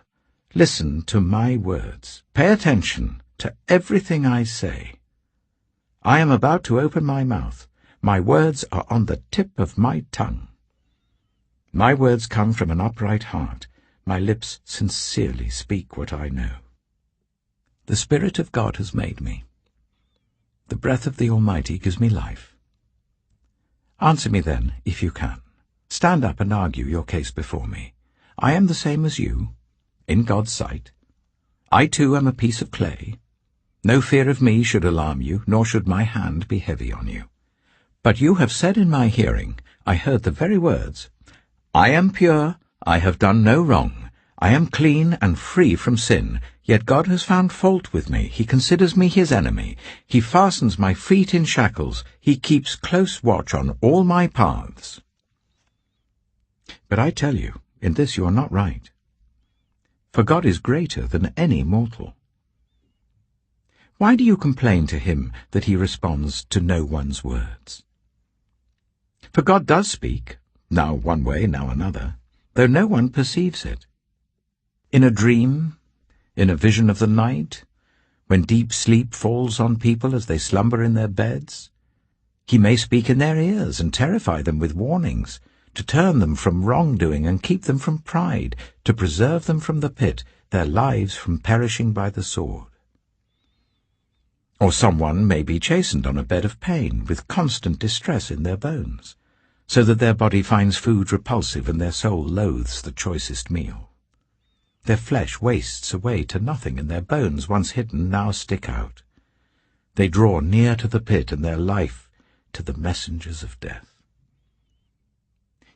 listen to my words. Pay attention to everything I say. I am about to open my mouth. My words are on the tip of my tongue. My words come from an upright heart. My lips sincerely speak what I know. The Spirit of God has made me. The breath of the Almighty gives me life. Answer me then, if you can. Stand up and argue your case before me. I am the same as you, in God's sight. I too am a piece of clay. No fear of me should alarm you, nor should my hand be heavy on you. But you have said in my hearing, I heard the very words, I am pure, I have done no wrong. I am clean and free from sin, yet God has found fault with me. He considers me his enemy. He fastens my feet in shackles. He keeps close watch on all my paths. But I tell you, in this you are not right. For God is greater than any mortal. Why do you complain to him that he responds to no one's words? For God does speak, now one way, now another, though no one perceives it. In a dream, in a vision of the night, when deep sleep falls on people as they slumber in their beds, he may speak in their ears and terrify them with warnings, to turn them from wrongdoing and keep them from pride, to preserve them from the pit, their lives from perishing by the sword. Or someone may be chastened on a bed of pain, with constant distress in their bones, so that their body finds food repulsive and their soul loathes the choicest meal. Their flesh wastes away to nothing, and their bones, once hidden, now stick out. They draw near to the pit, and their life to the messengers of death.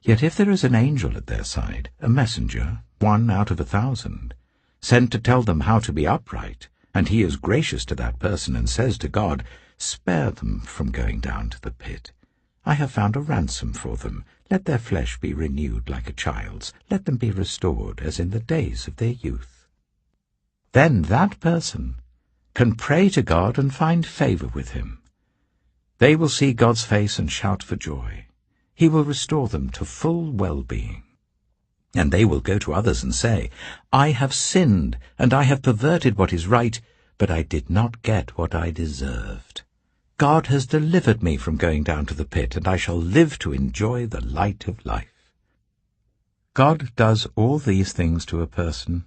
Yet if there is an angel at their side, a messenger, 1 out of 1,000, sent to tell them how to be upright, and he is gracious to that person and says to God, Spare them from going down to the pit. I have found a ransom for them. Let their flesh be renewed like a child's. Let them be restored as in the days of their youth. Then that person can pray to God and find favor with him. They will see God's face and shout for joy. He will restore them to full well-being. And they will go to others and say, I have sinned, and I have perverted what is right, but I did not get what I deserved. God has delivered me from going down to the pit, and I shall live to enjoy the light of life. God does all these things to a person,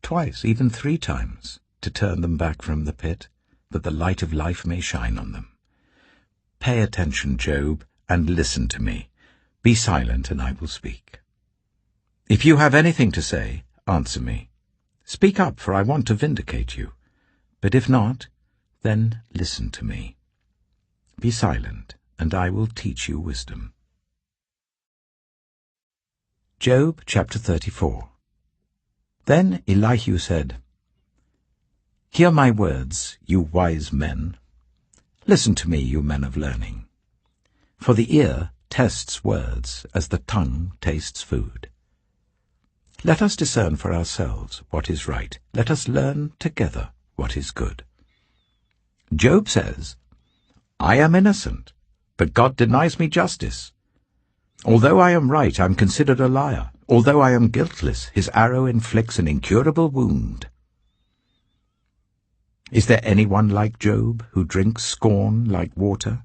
twice, even 3 times, to turn them back from the pit, that the light of life may shine on them. Pay attention, Job, and listen to me. Be silent, and I will speak. If you have anything to say, answer me. Speak up, for I want to vindicate you. But if not, then listen to me. Be silent, and I will teach you wisdom. Job chapter 34. Then Elihu said, Hear my words, you wise men. Listen to me, you men of learning. For the ear tests words as the tongue tastes food. Let us discern for ourselves what is right. Let us learn together what is good. Job says, I am innocent, but God denies me justice. Although I am right, I am considered a liar. Although I am guiltless, his arrow inflicts an incurable wound. Is there anyone like Job, who drinks scorn like water?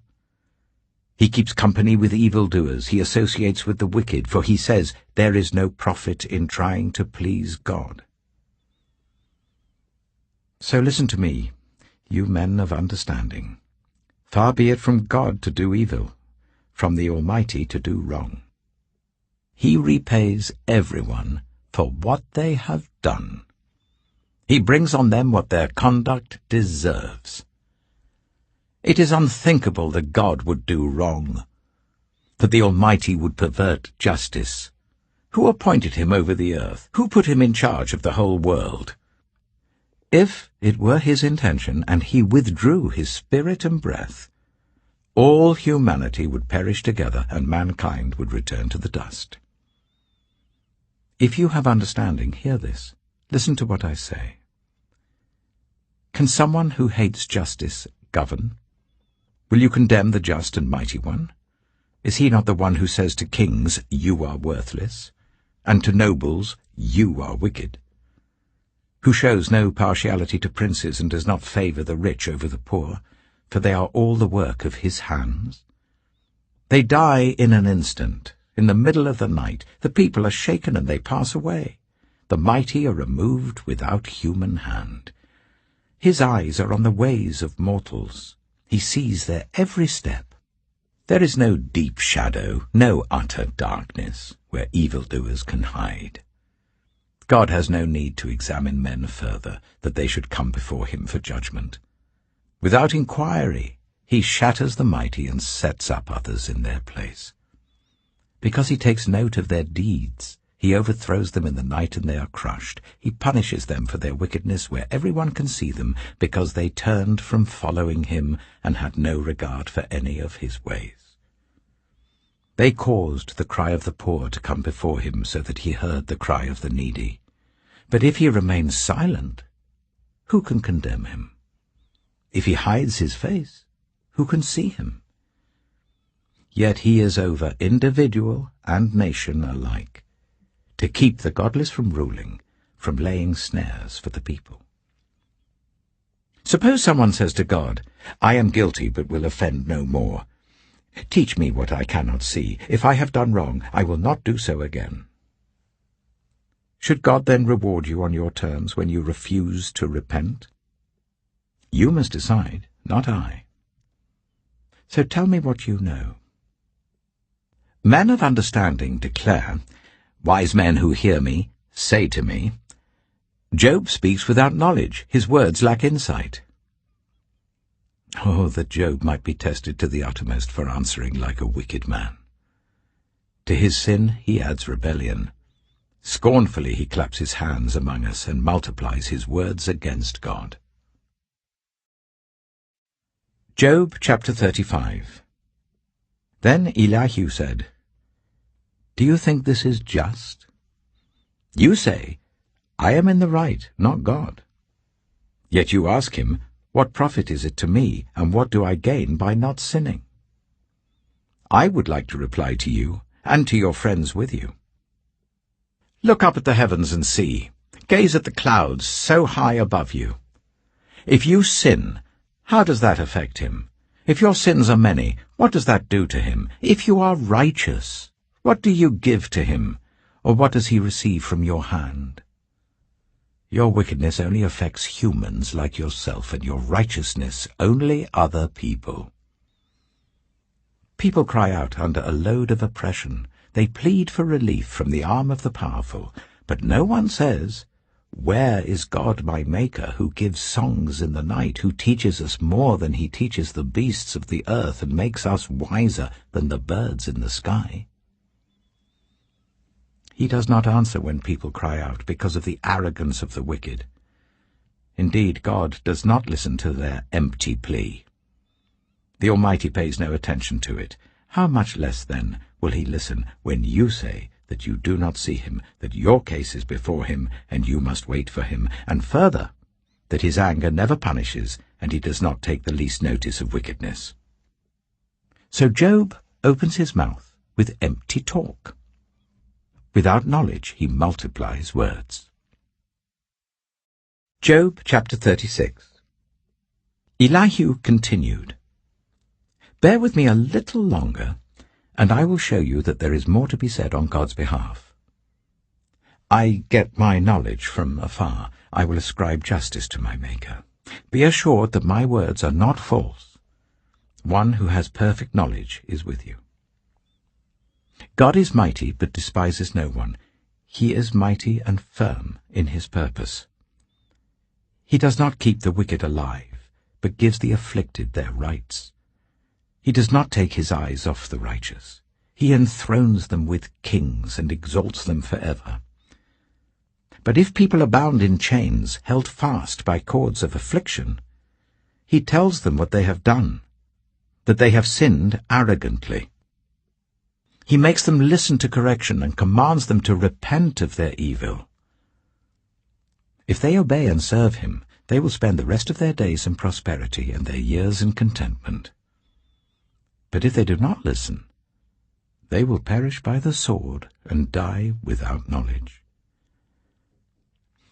He keeps company with evildoers. He associates with the wicked, for he says, there is no profit in trying to please God. So listen to me, you men of understanding. Far be it from God to do evil, from the Almighty to do wrong. He repays everyone for what they have done. He brings on them what their conduct deserves. It is unthinkable that God would do wrong, that the Almighty would pervert justice. Who appointed him over the earth? Who put him in charge of the whole world? If it were his intention, and he withdrew his spirit and breath, all humanity would perish together, and mankind would return to the dust. If you have understanding, hear this. Listen to what I say. Can someone who hates justice govern? Will you condemn the just and mighty one? Is he not the one who says to kings, you are worthless, and to nobles, you are wicked? Who shows no partiality to princes and does not favor the rich over the poor, for they are all the work of his hands? They die in an instant, in the middle of the night. The people are shaken and they pass away. The mighty are removed without human hand. His eyes are on the ways of mortals. He sees their every step. There is no deep shadow, no utter darkness, where evildoers can hide. God has no need to examine men further, that they should come before him for judgment. Without inquiry, he shatters the mighty and sets up others in their place. Because he takes note of their deeds, he overthrows them in the night and they are crushed. He punishes them for their wickedness where everyone can see them, because they turned from following him and had no regard for any of his ways. They caused the cry of the poor to come before him, so that he heard the cry of the needy. But if he remains silent, who can condemn him? If he hides his face, who can see him? Yet he is over individual and nation alike, to keep the godless from ruling, from laying snares for the people. Suppose someone says to God, I am guilty but will offend no more. Teach me what I cannot see. If I have done wrong, I will not do so again. Should God then reward you on your terms when you refuse to repent? You must decide, not I. So tell me what you know. Men of understanding declare, wise men who hear me say to me, Job speaks without knowledge, his words lack insight. Oh, that Job might be tested to the uttermost for answering like a wicked man. To his sin he adds rebellion. Scornfully he claps his hands among us and multiplies his words against God. Job chapter 35. Then Elihu said, Do you think this is just? You say, I am in the right, not God. Yet you ask him, what profit is it to me, and what do I gain by not sinning? I would like to reply to you, and to your friends with you. Look up at the heavens and see. Gaze at the clouds so high above you. If you sin, how does that affect him? If your sins are many, what does that do to him? If you are righteous, what do you give to him, or what does he receive from your hand? Your wickedness only affects humans like yourself, and your righteousness only other people. People cry out under a load of oppression. They plead for relief from the arm of the powerful, but no one says, Where is God my Maker, who gives songs in the night, who teaches us more than he teaches the beasts of the earth, and makes us wiser than the birds in the sky? He does not answer when people cry out because of the arrogance of the wicked. Indeed, God does not listen to their empty plea. The Almighty pays no attention to it. How much less, then, will he listen when you say that you do not see him, that your case is before him, and you must wait for him, and further, that his anger never punishes, and he does not take the least notice of wickedness. So Job opens his mouth with empty talk. Without knowledge he multiplies words. Job chapter 36. Elihu continued, Bear with me a little longer, and I will show you that there is more to be said on God's behalf. I get my knowledge from afar. I will ascribe justice to my Maker. Be assured that my words are not false. One who has perfect knowledge is with you. God is mighty, but despises no one. He is mighty and firm in his purpose. He does not keep the wicked alive, but gives the afflicted their rights. He does not take his eyes off the righteous. He enthrones them with kings and exalts them forever. But if people are bound in chains, held fast by cords of affliction, he tells them what they have done, that they have sinned arrogantly. He makes them listen to correction and commands them to repent of their evil. If they obey and serve him, they will spend the rest of their days in prosperity and their years in contentment. But if they do not listen, they will perish by the sword and die without knowledge.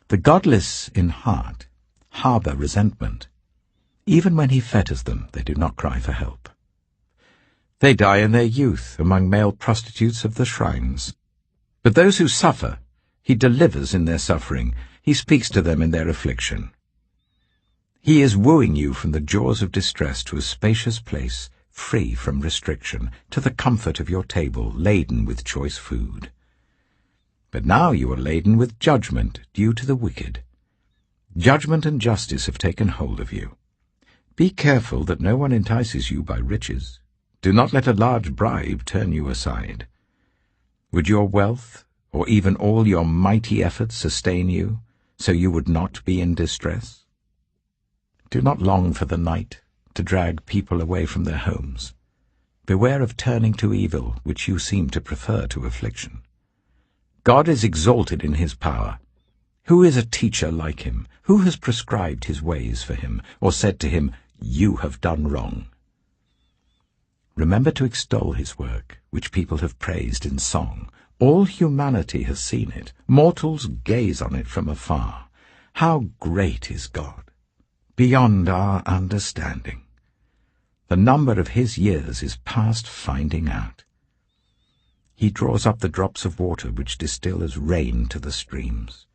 The godless in heart harbor resentment. Even when he fetters them, they do not cry for help. They die in their youth among male prostitutes of the shrines. But those who suffer, he delivers in their suffering. He speaks to them in their affliction. He is wooing you from the jaws of distress to a spacious place, free from restriction, to the comfort of your table, laden with choice food. But now you are laden with judgment due to the wicked. Judgment and justice have taken hold of you. Be careful that no one entices you by riches. Do not let a large bribe turn you aside. Would your wealth, or even all your mighty efforts, sustain you, so you would not be in distress? Do not long for the night to drag people away from their homes. Beware of turning to evil, which you seem to prefer to affliction. God is exalted in his power. Who is a teacher like him? Who has prescribed his ways for him, or said to him, "You have done wrong"? Remember to extol his work, which people have praised in song. All humanity has seen it. Mortals gaze on it from afar. How great is God, beyond our understanding. The number of his years is past finding out. He draws up the drops of water which distill as rain to the streams.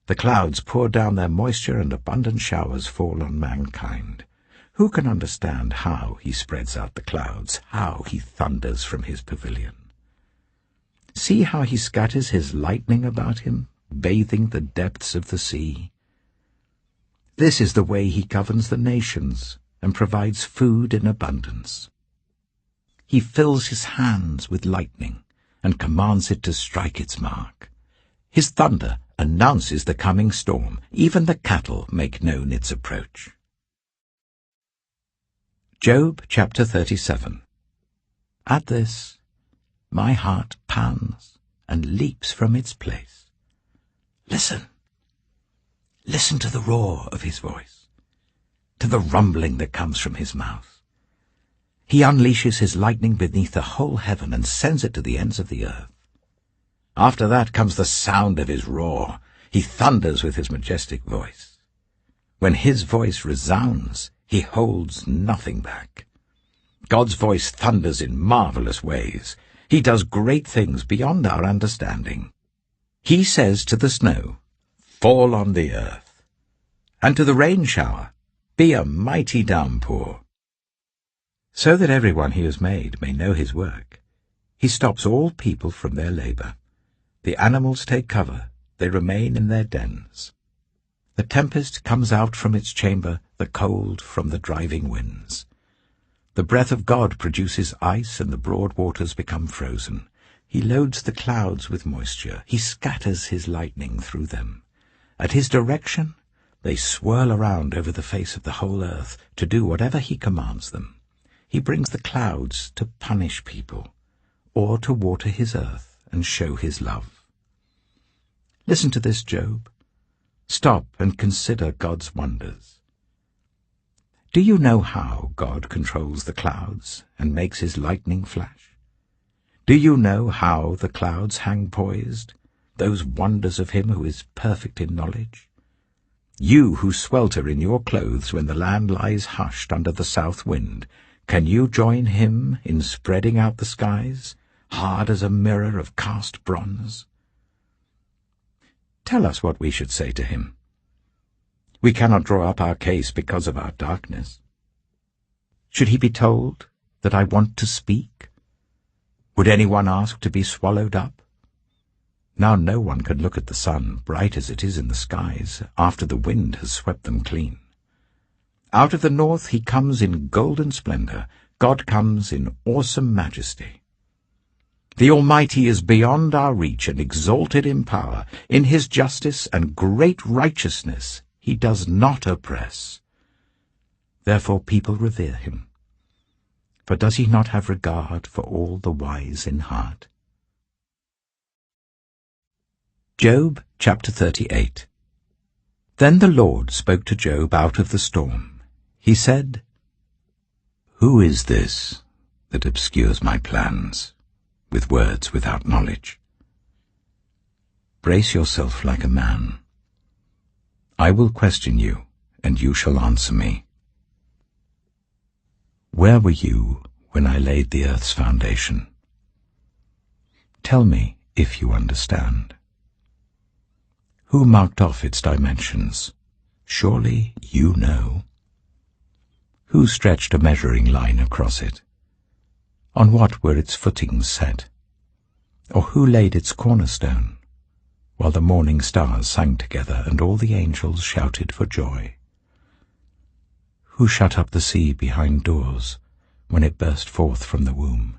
The clouds pour down their moisture, and abundant showers fall on mankind. Who can understand how he spreads out the clouds, how he thunders from his pavilion? See how he scatters his lightning about him, bathing the depths of the sea. This is the way he governs the nations and provides food in abundance. He fills his hands with lightning and commands it to strike its mark. His thunder announces the coming storm. Even the cattle make known its approach. Job chapter 37. At this, my heart pans and leaps from its place. Listen. Listen to the roar of his voice, to the rumbling that comes from his mouth. He unleashes his lightning beneath the whole heaven and sends it to the ends of the earth. After that comes the sound of his roar. He thunders with his majestic voice. When his voice resounds, he holds nothing back. God's voice thunders in marvelous ways. He does great things beyond our understanding. He says to the snow, "Fall on the earth," and to the rain shower, "Be a mighty downpour." So that everyone he has made may know his work, he stops all people from their labor. The animals take cover, they remain in their dens. The tempest comes out from its chamber, the cold from the driving winds. The breath of God produces ice, and the broad waters become frozen. He loads the clouds with moisture. He scatters his lightning through them. At his direction, they swirl around over the face of the whole earth to do whatever he commands them. He brings the clouds to punish people, or to water his earth and show his love. Listen to this, Job. Stop and consider God's wonders. Do you know how God controls the clouds and makes his lightning flash? Do you know how the clouds hang poised, those wonders of him who is perfect in knowledge? You who swelter in your clothes when the land lies hushed under the south wind, Can you join him in spreading out the skies, hard as a mirror of cast bronze? Tell us what we should say to him. We cannot draw up our case because of our darkness. Should he be told that I want to speak? Would anyone ask to be swallowed up? Now no one can look at the sun, bright as it is in the skies, after the wind has swept them clean. Out of the north he comes in golden splendor. God comes in awesome majesty. The Almighty is beyond our reach and exalted in power. In his justice and great righteousness he does not oppress. Therefore people revere him. For does he not have regard for all the wise in heart? Job chapter 38. Then the Lord spoke to Job out of the storm. He said, Who is this that obscures my plans with words without knowledge? Brace yourself like a man. I will question you, and you shall answer me. Where were you when I laid the earth's foundation? Tell me if you understand. Who marked off its dimensions? Surely you know. Who stretched a measuring line across it? On what were its footings set? Or who laid its cornerstone, while the morning stars sang together and all the angels shouted for joy? Who shut up the sea behind doors when it burst forth from the womb?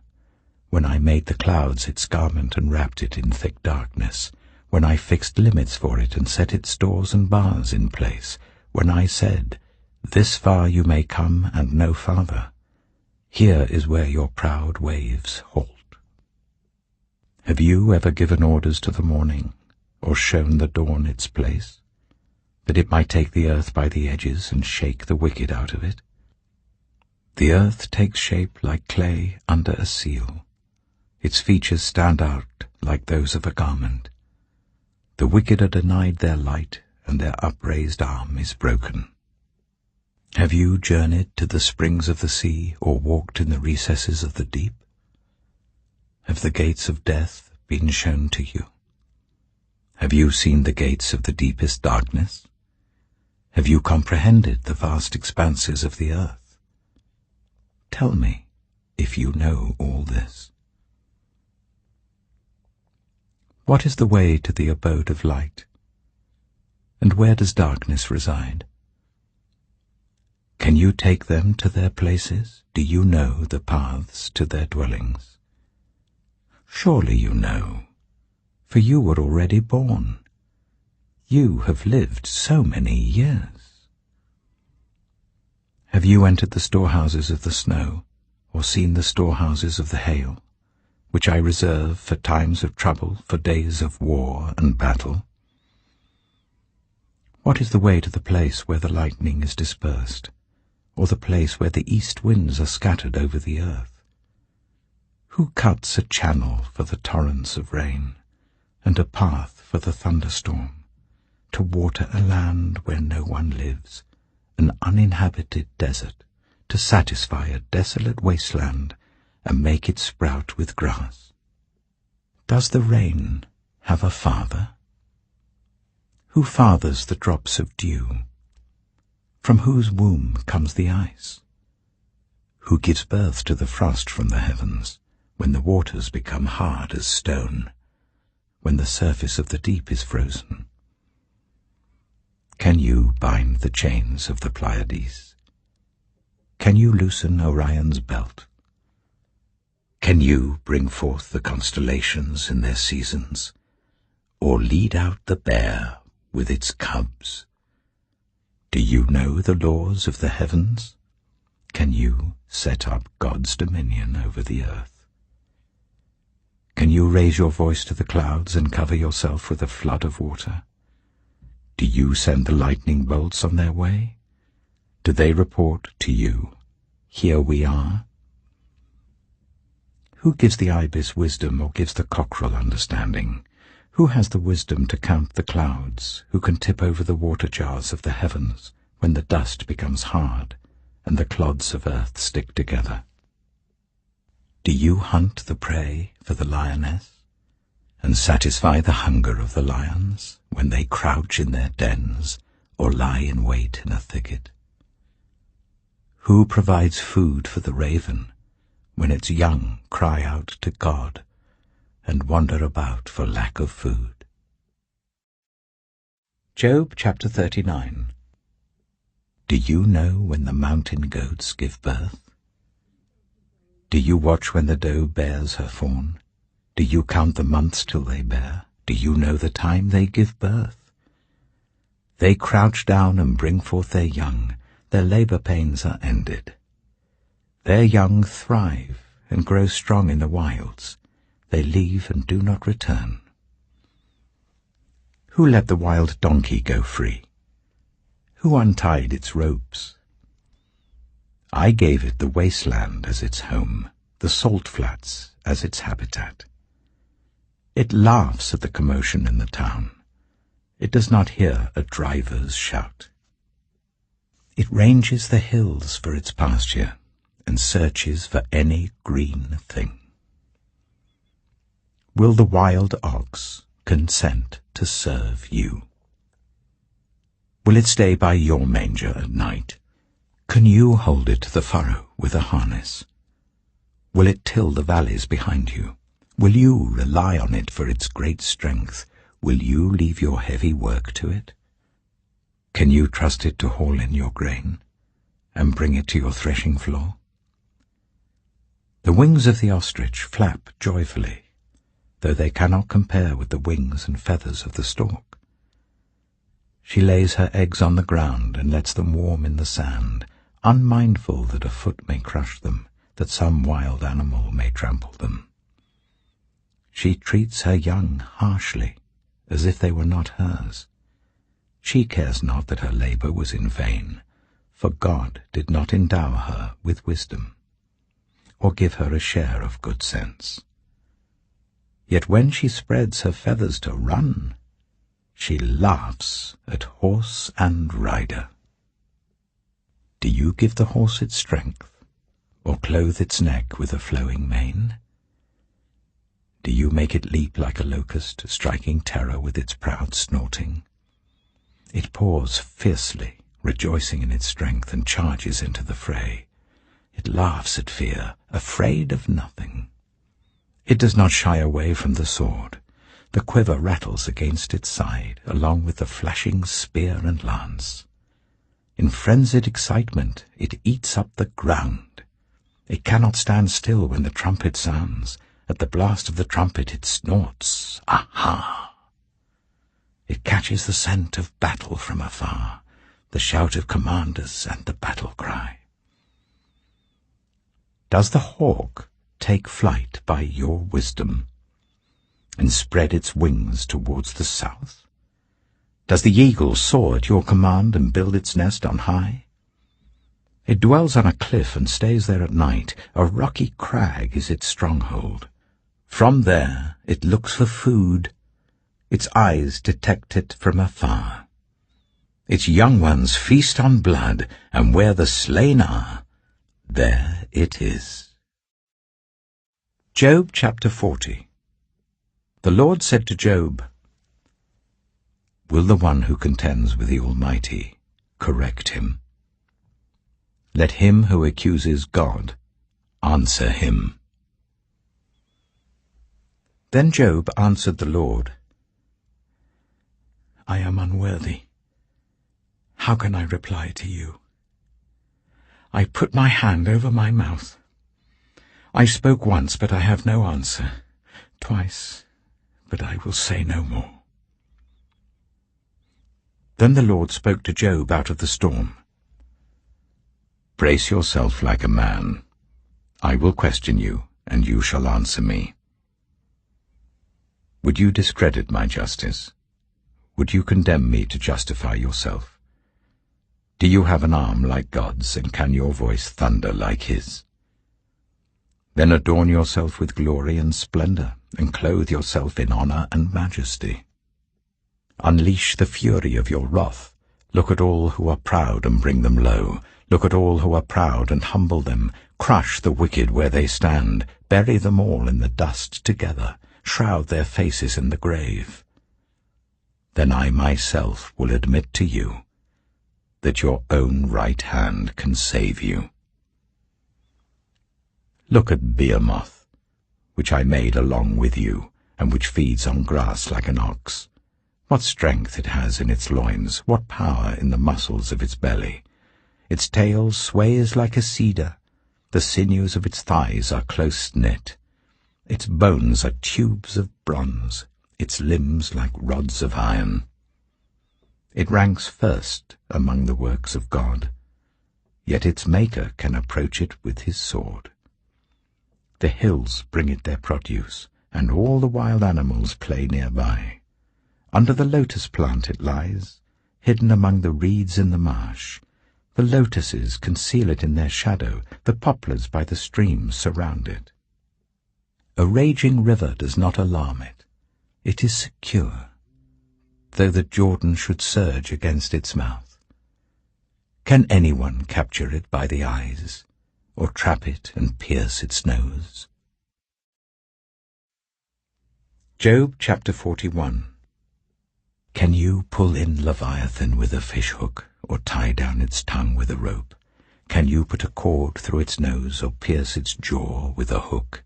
When I made the clouds its garment and wrapped it in thick darkness, when I fixed limits for it and set its doors and bars in place, when I said, This far you may come and no farther. Here is where your proud waves halt. Have you ever given orders to the morning, or shown the dawn its place, that it might take the earth by the edges and shake the wicked out of it? The earth takes shape like clay under a seal. Its features stand out like those of a garment. The wicked are denied their light, and their upraised arm is broken. Have you journeyed to the springs of the sea, or walked in the recesses of the deep? Have the gates of death been shown to you? Have you seen the gates of the deepest darkness? Have you comprehended the vast expanses of the earth? Tell me if you know all this. What is the way to the abode of light? And where does darkness reside? Can you take them to their places? Do you know the paths to their dwellings? Surely you know, for you were already born. You have lived so many years. Have you entered the storehouses of the snow, or seen the storehouses of the hail, which I reserve for times of trouble, for days of war and battle? What is the way to the place where the lightning is dispersed, or the place where the east winds are scattered over the earth? Who cuts a channel for the torrents of rain, and a path for the thunderstorm, to water a land where no one lives, an uninhabited desert, to satisfy a desolate wasteland, and make it sprout with grass? Does the rain have a father? Who fathers the drops of dew? From whose womb comes the ice? Who gives birth to the frost from the heavens, when the waters become hard as stone, when the surface of the deep is frozen? Can you bind the chains of the Pleiades? Can you loosen Orion's belt? Can you bring forth the constellations in their seasons, or lead out the bear with its cubs? Do you know the laws of the heavens? Can you set up God's dominion over the earth? Can you raise your voice to the clouds and cover yourself with a flood of water? Do you send the lightning bolts on their way? Do they report to you, Here we are? Who gives the ibis wisdom, or gives the cockerel understanding? Who has the wisdom to count the clouds? Who can tip over the water jars of the heavens when the dust becomes hard, and the clods of earth stick together. Do you hunt the prey for the lioness, and satisfy the hunger of the lions when they crouch in their dens or lie in wait in a thicket? Who provides food for the raven when its young cry out to God and wander about for lack of food? Job chapter 39. Do you know when the mountain goats give birth? Do you watch when the doe bears her fawn? Do you count the months till they bear? Do you know the time they give birth? They crouch down and bring forth their young. Their labor pains are ended. Their young thrive and grow strong in the wilds. They leave and do not return. Who let the wild donkey go free? Who untied its ropes? I gave it the wasteland as its home, the salt flats as its habitat. It laughs at the commotion in the town. It does not hear a driver's shout. It ranges the hills for its pasture and searches for any green thing. Will the wild ox consent to serve you? Will it stay by your manger at night? Can you hold it to the furrow with a harness? Will it till the valleys behind you? Will you rely on it for its great strength? Will you leave your heavy work to it? Can you trust it to haul in your grain and bring it to your threshing floor? The wings of the ostrich flap joyfully, though they cannot compare with the wings and feathers of the stork. She lays her eggs on the ground and lets them warm in the sand, unmindful that a foot may crush them, that some wild animal may trample them. She treats her young harshly, as if they were not hers. She cares not that her labor was in vain, for God did not endow her with wisdom, or give her a share of good sense. Yet when she spreads her feathers to run, she laughs at horse and rider. Do you give the horse its strength, or clothe its neck with a flowing mane? Do you make it leap like a locust, striking terror with its proud snorting? It paws fiercely, rejoicing in its strength, and charges into the fray. It laughs at fear, afraid of nothing. It does not shy away from the sword. The quiver rattles against its side, along with the flashing spear and lance. In frenzied excitement, it eats up the ground. It cannot stand still when the trumpet sounds. At the blast of the trumpet it snorts, aha! It catches the scent of battle from afar, the shout of commanders and the battle cry. Does the hawk take flight by your wisdom and spread its wings towards the south? Does the eagle soar at your command and build its nest on high? It dwells on a cliff and stays there at night. A rocky crag is its stronghold. From there it looks for food. Its eyes detect it from afar. Its young ones feast on blood, and where the slain are, there it is. Job chapter 40. The Lord said to Job, Will the one who contends with the Almighty correct him? Let him who accuses God answer him. Then Job answered the Lord, I am unworthy. How can I reply to you? I put my hand over my mouth. I spoke once, but I have no answer. Twice, but I will say no more. Then the Lord spoke to Job out of the storm. Brace yourself like a man. I will question you, and you shall answer me. Would you discredit my justice? Would you condemn me to justify yourself? Do you have an arm like God's, and can your voice thunder like his? Then adorn yourself with glory and splendor, and clothe yourself in honor and majesty. Unleash the fury of your wrath, Look at all who are proud and bring them low. Look at all who are proud and humble them. Crush the wicked where they stand. Bury them all in the dust together. Shroud their faces in the grave. Then I myself will admit to you that your own right hand can save you. Look at Behemoth, which I made along with you, and which feeds on grass like an ox. What strength it has in its loins, what power in the muscles of its belly. Its tail sways like a cedar, the sinews of its thighs are close knit. Its bones are tubes of bronze, its limbs like rods of iron. It ranks first among the works of God, yet its maker can approach it with his sword. The hills bring it their produce, and all the wild animals play nearby. Under the lotus plant it lies, hidden among the reeds in the marsh. The lotuses conceal it in their shadow, the poplars by the stream surround it. A raging river does not alarm it. It is secure, though the Jordan should surge against its mouth. Can anyone capture it by the eyes, or trap it and pierce its nose? Job chapter 41. Can you pull in Leviathan with a fishhook, or tie down its tongue with a rope? Can you put a cord through its nose, or pierce its jaw with a hook?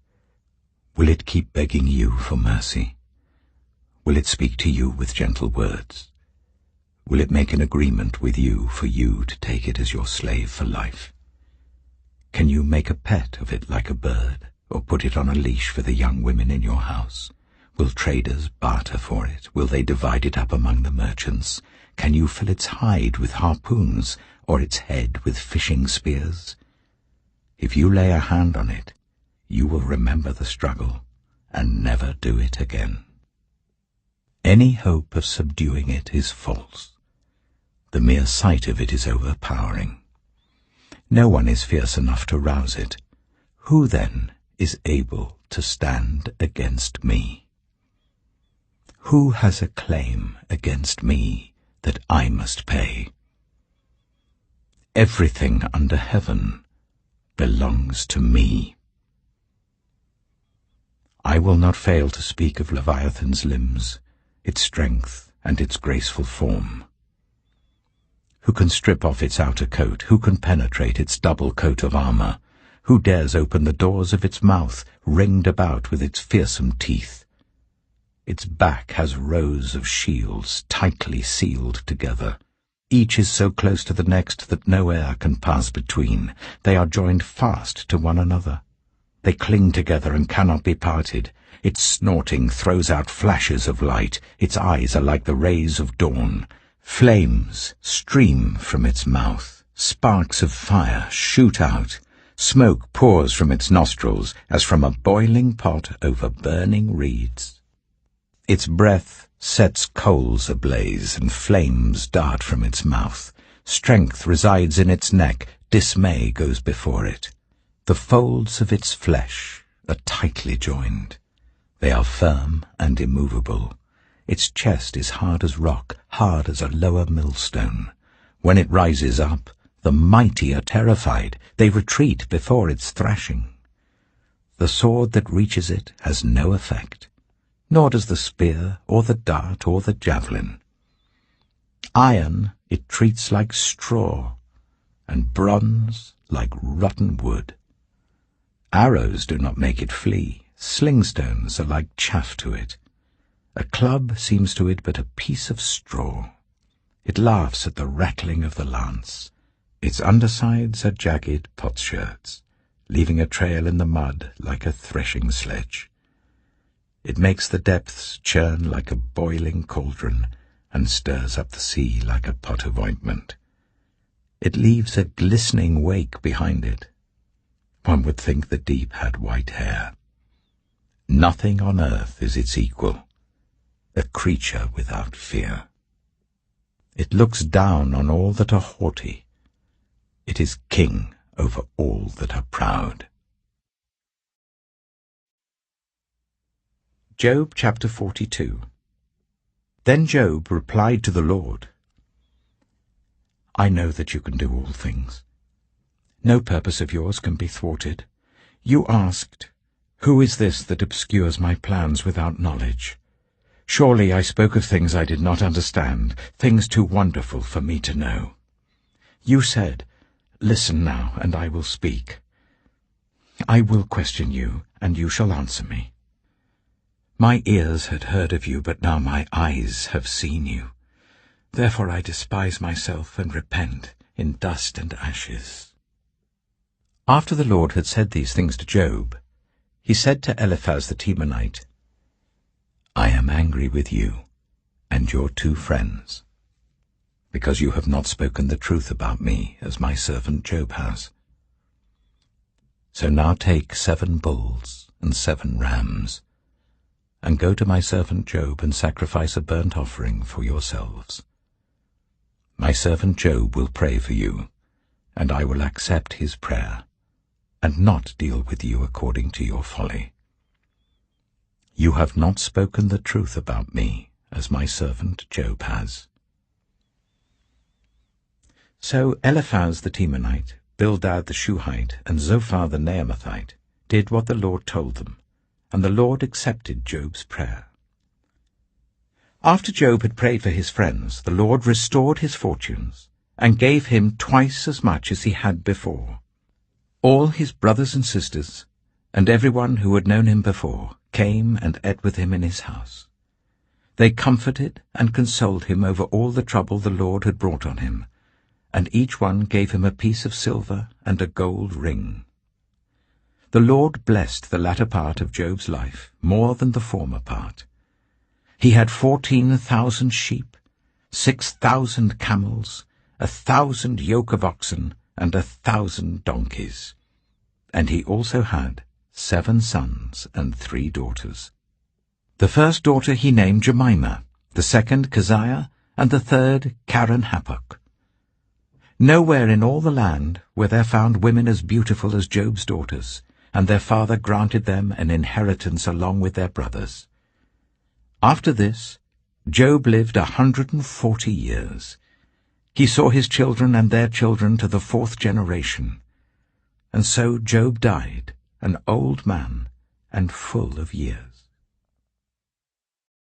Will it keep begging you for mercy? Will it speak to you with gentle words? Will it make an agreement with you for you to take it as your slave for life? Can you make a pet of it like a bird, or put it on a leash for the young women in your house? Will traders barter for it? Will they divide it up among the merchants? Can you fill its hide with harpoons, or its head with fishing spears? If you lay a hand on it, you will remember the struggle, and never do it again. Any hope of subduing it is false. The mere sight of it is overpowering. No one is fierce enough to rouse it. Who then is able to stand against me? Who has a claim against me that I must pay? Everything under heaven belongs to me. I will not fail to speak of Leviathan's limbs, its strength and its graceful form. Who can strip off its outer coat? Who can penetrate its double coat of armor? Who dares open the doors of its mouth, ringed about with its fearsome teeth? Its back has rows of shields tightly sealed together. Each is so close to the next that no air can pass between. They are joined fast to one another. They cling together and cannot be parted. Its snorting throws out flashes of light. Its eyes are like the rays of dawn. Flames stream from its mouth. Sparks of fire shoot out. Smoke pours from its nostrils as from a boiling pot over burning reeds. Its breath sets coals ablaze, and flames dart from its mouth. Strength resides in its neck, dismay goes before it. The folds of its flesh are tightly joined. They are firm and immovable. Its chest is hard as rock, hard as a lower millstone. When it rises up, the mighty are terrified. They retreat before its thrashing. The sword that reaches it has no effect, nor does the spear or the dart or the javelin. Iron it treats like straw, and bronze like rotten wood. Arrows do not make it flee. Slingstones are like chaff to it. A club seems to it but a piece of straw. It laughs at the rattling of the lance. Its undersides are jagged potsherds, leaving a trail in the mud like a threshing sledge. It makes the depths churn like a boiling cauldron, and stirs up the sea like a pot of ointment. It leaves a glistening wake behind it. One would think the deep had white hair. Nothing on earth is its equal, a creature without fear. It looks down on all that are haughty. It is king over all that are proud. Job chapter 42. Then Job replied to the Lord, I know that you can do all things. No purpose of yours can be thwarted. You asked, 'Who is this that obscures my plans without knowledge?' Surely I spoke of things I did not understand, things too wonderful for me to know. You said, 'Listen now, and I will speak. I will question you, and you shall answer me.' My ears had heard of you, but now my eyes have seen you. Therefore I despise myself and repent in dust and ashes." After the Lord had said these things to Job, he said to Eliphaz the Temanite, "I am angry with you and your 2 friends, because you have not spoken the truth about me as my servant Job has. So now take 7 bulls and 7 rams, and go to my servant Job and sacrifice a burnt offering for yourselves. My servant Job will pray for you, and I will accept his prayer, and not deal with you according to your folly. You have not spoken the truth about me, as my servant Job has." So Eliphaz the Temanite, Bildad the Shuhite, and Zophar the Naamathite did what the Lord told them, and the Lord accepted Job's prayer. After Job had prayed for his friends, the Lord restored his fortunes, and gave him twice as much as he had before. All his brothers and sisters, and everyone who had known him before, came and ate with him in his house. They comforted and consoled him over all the trouble the Lord had brought on him, and each one gave him a piece of silver and a gold ring. The Lord blessed the latter part of Job's life more than the former part. He had 14,000 sheep, 6,000 camels, 1,000 yoke of oxen, and 1,000 donkeys. And he also had 7 sons and 3 daughters. The first daughter he named Jemimah, the second Keziah, and the third Karen-Happuch. Nowhere in all the land were there found women as beautiful as Job's daughters, and their father granted them an inheritance along with their brothers. After this, Job lived 140 years. He saw his children and their children to the 4th generation. And so Job died, an old man and full of years.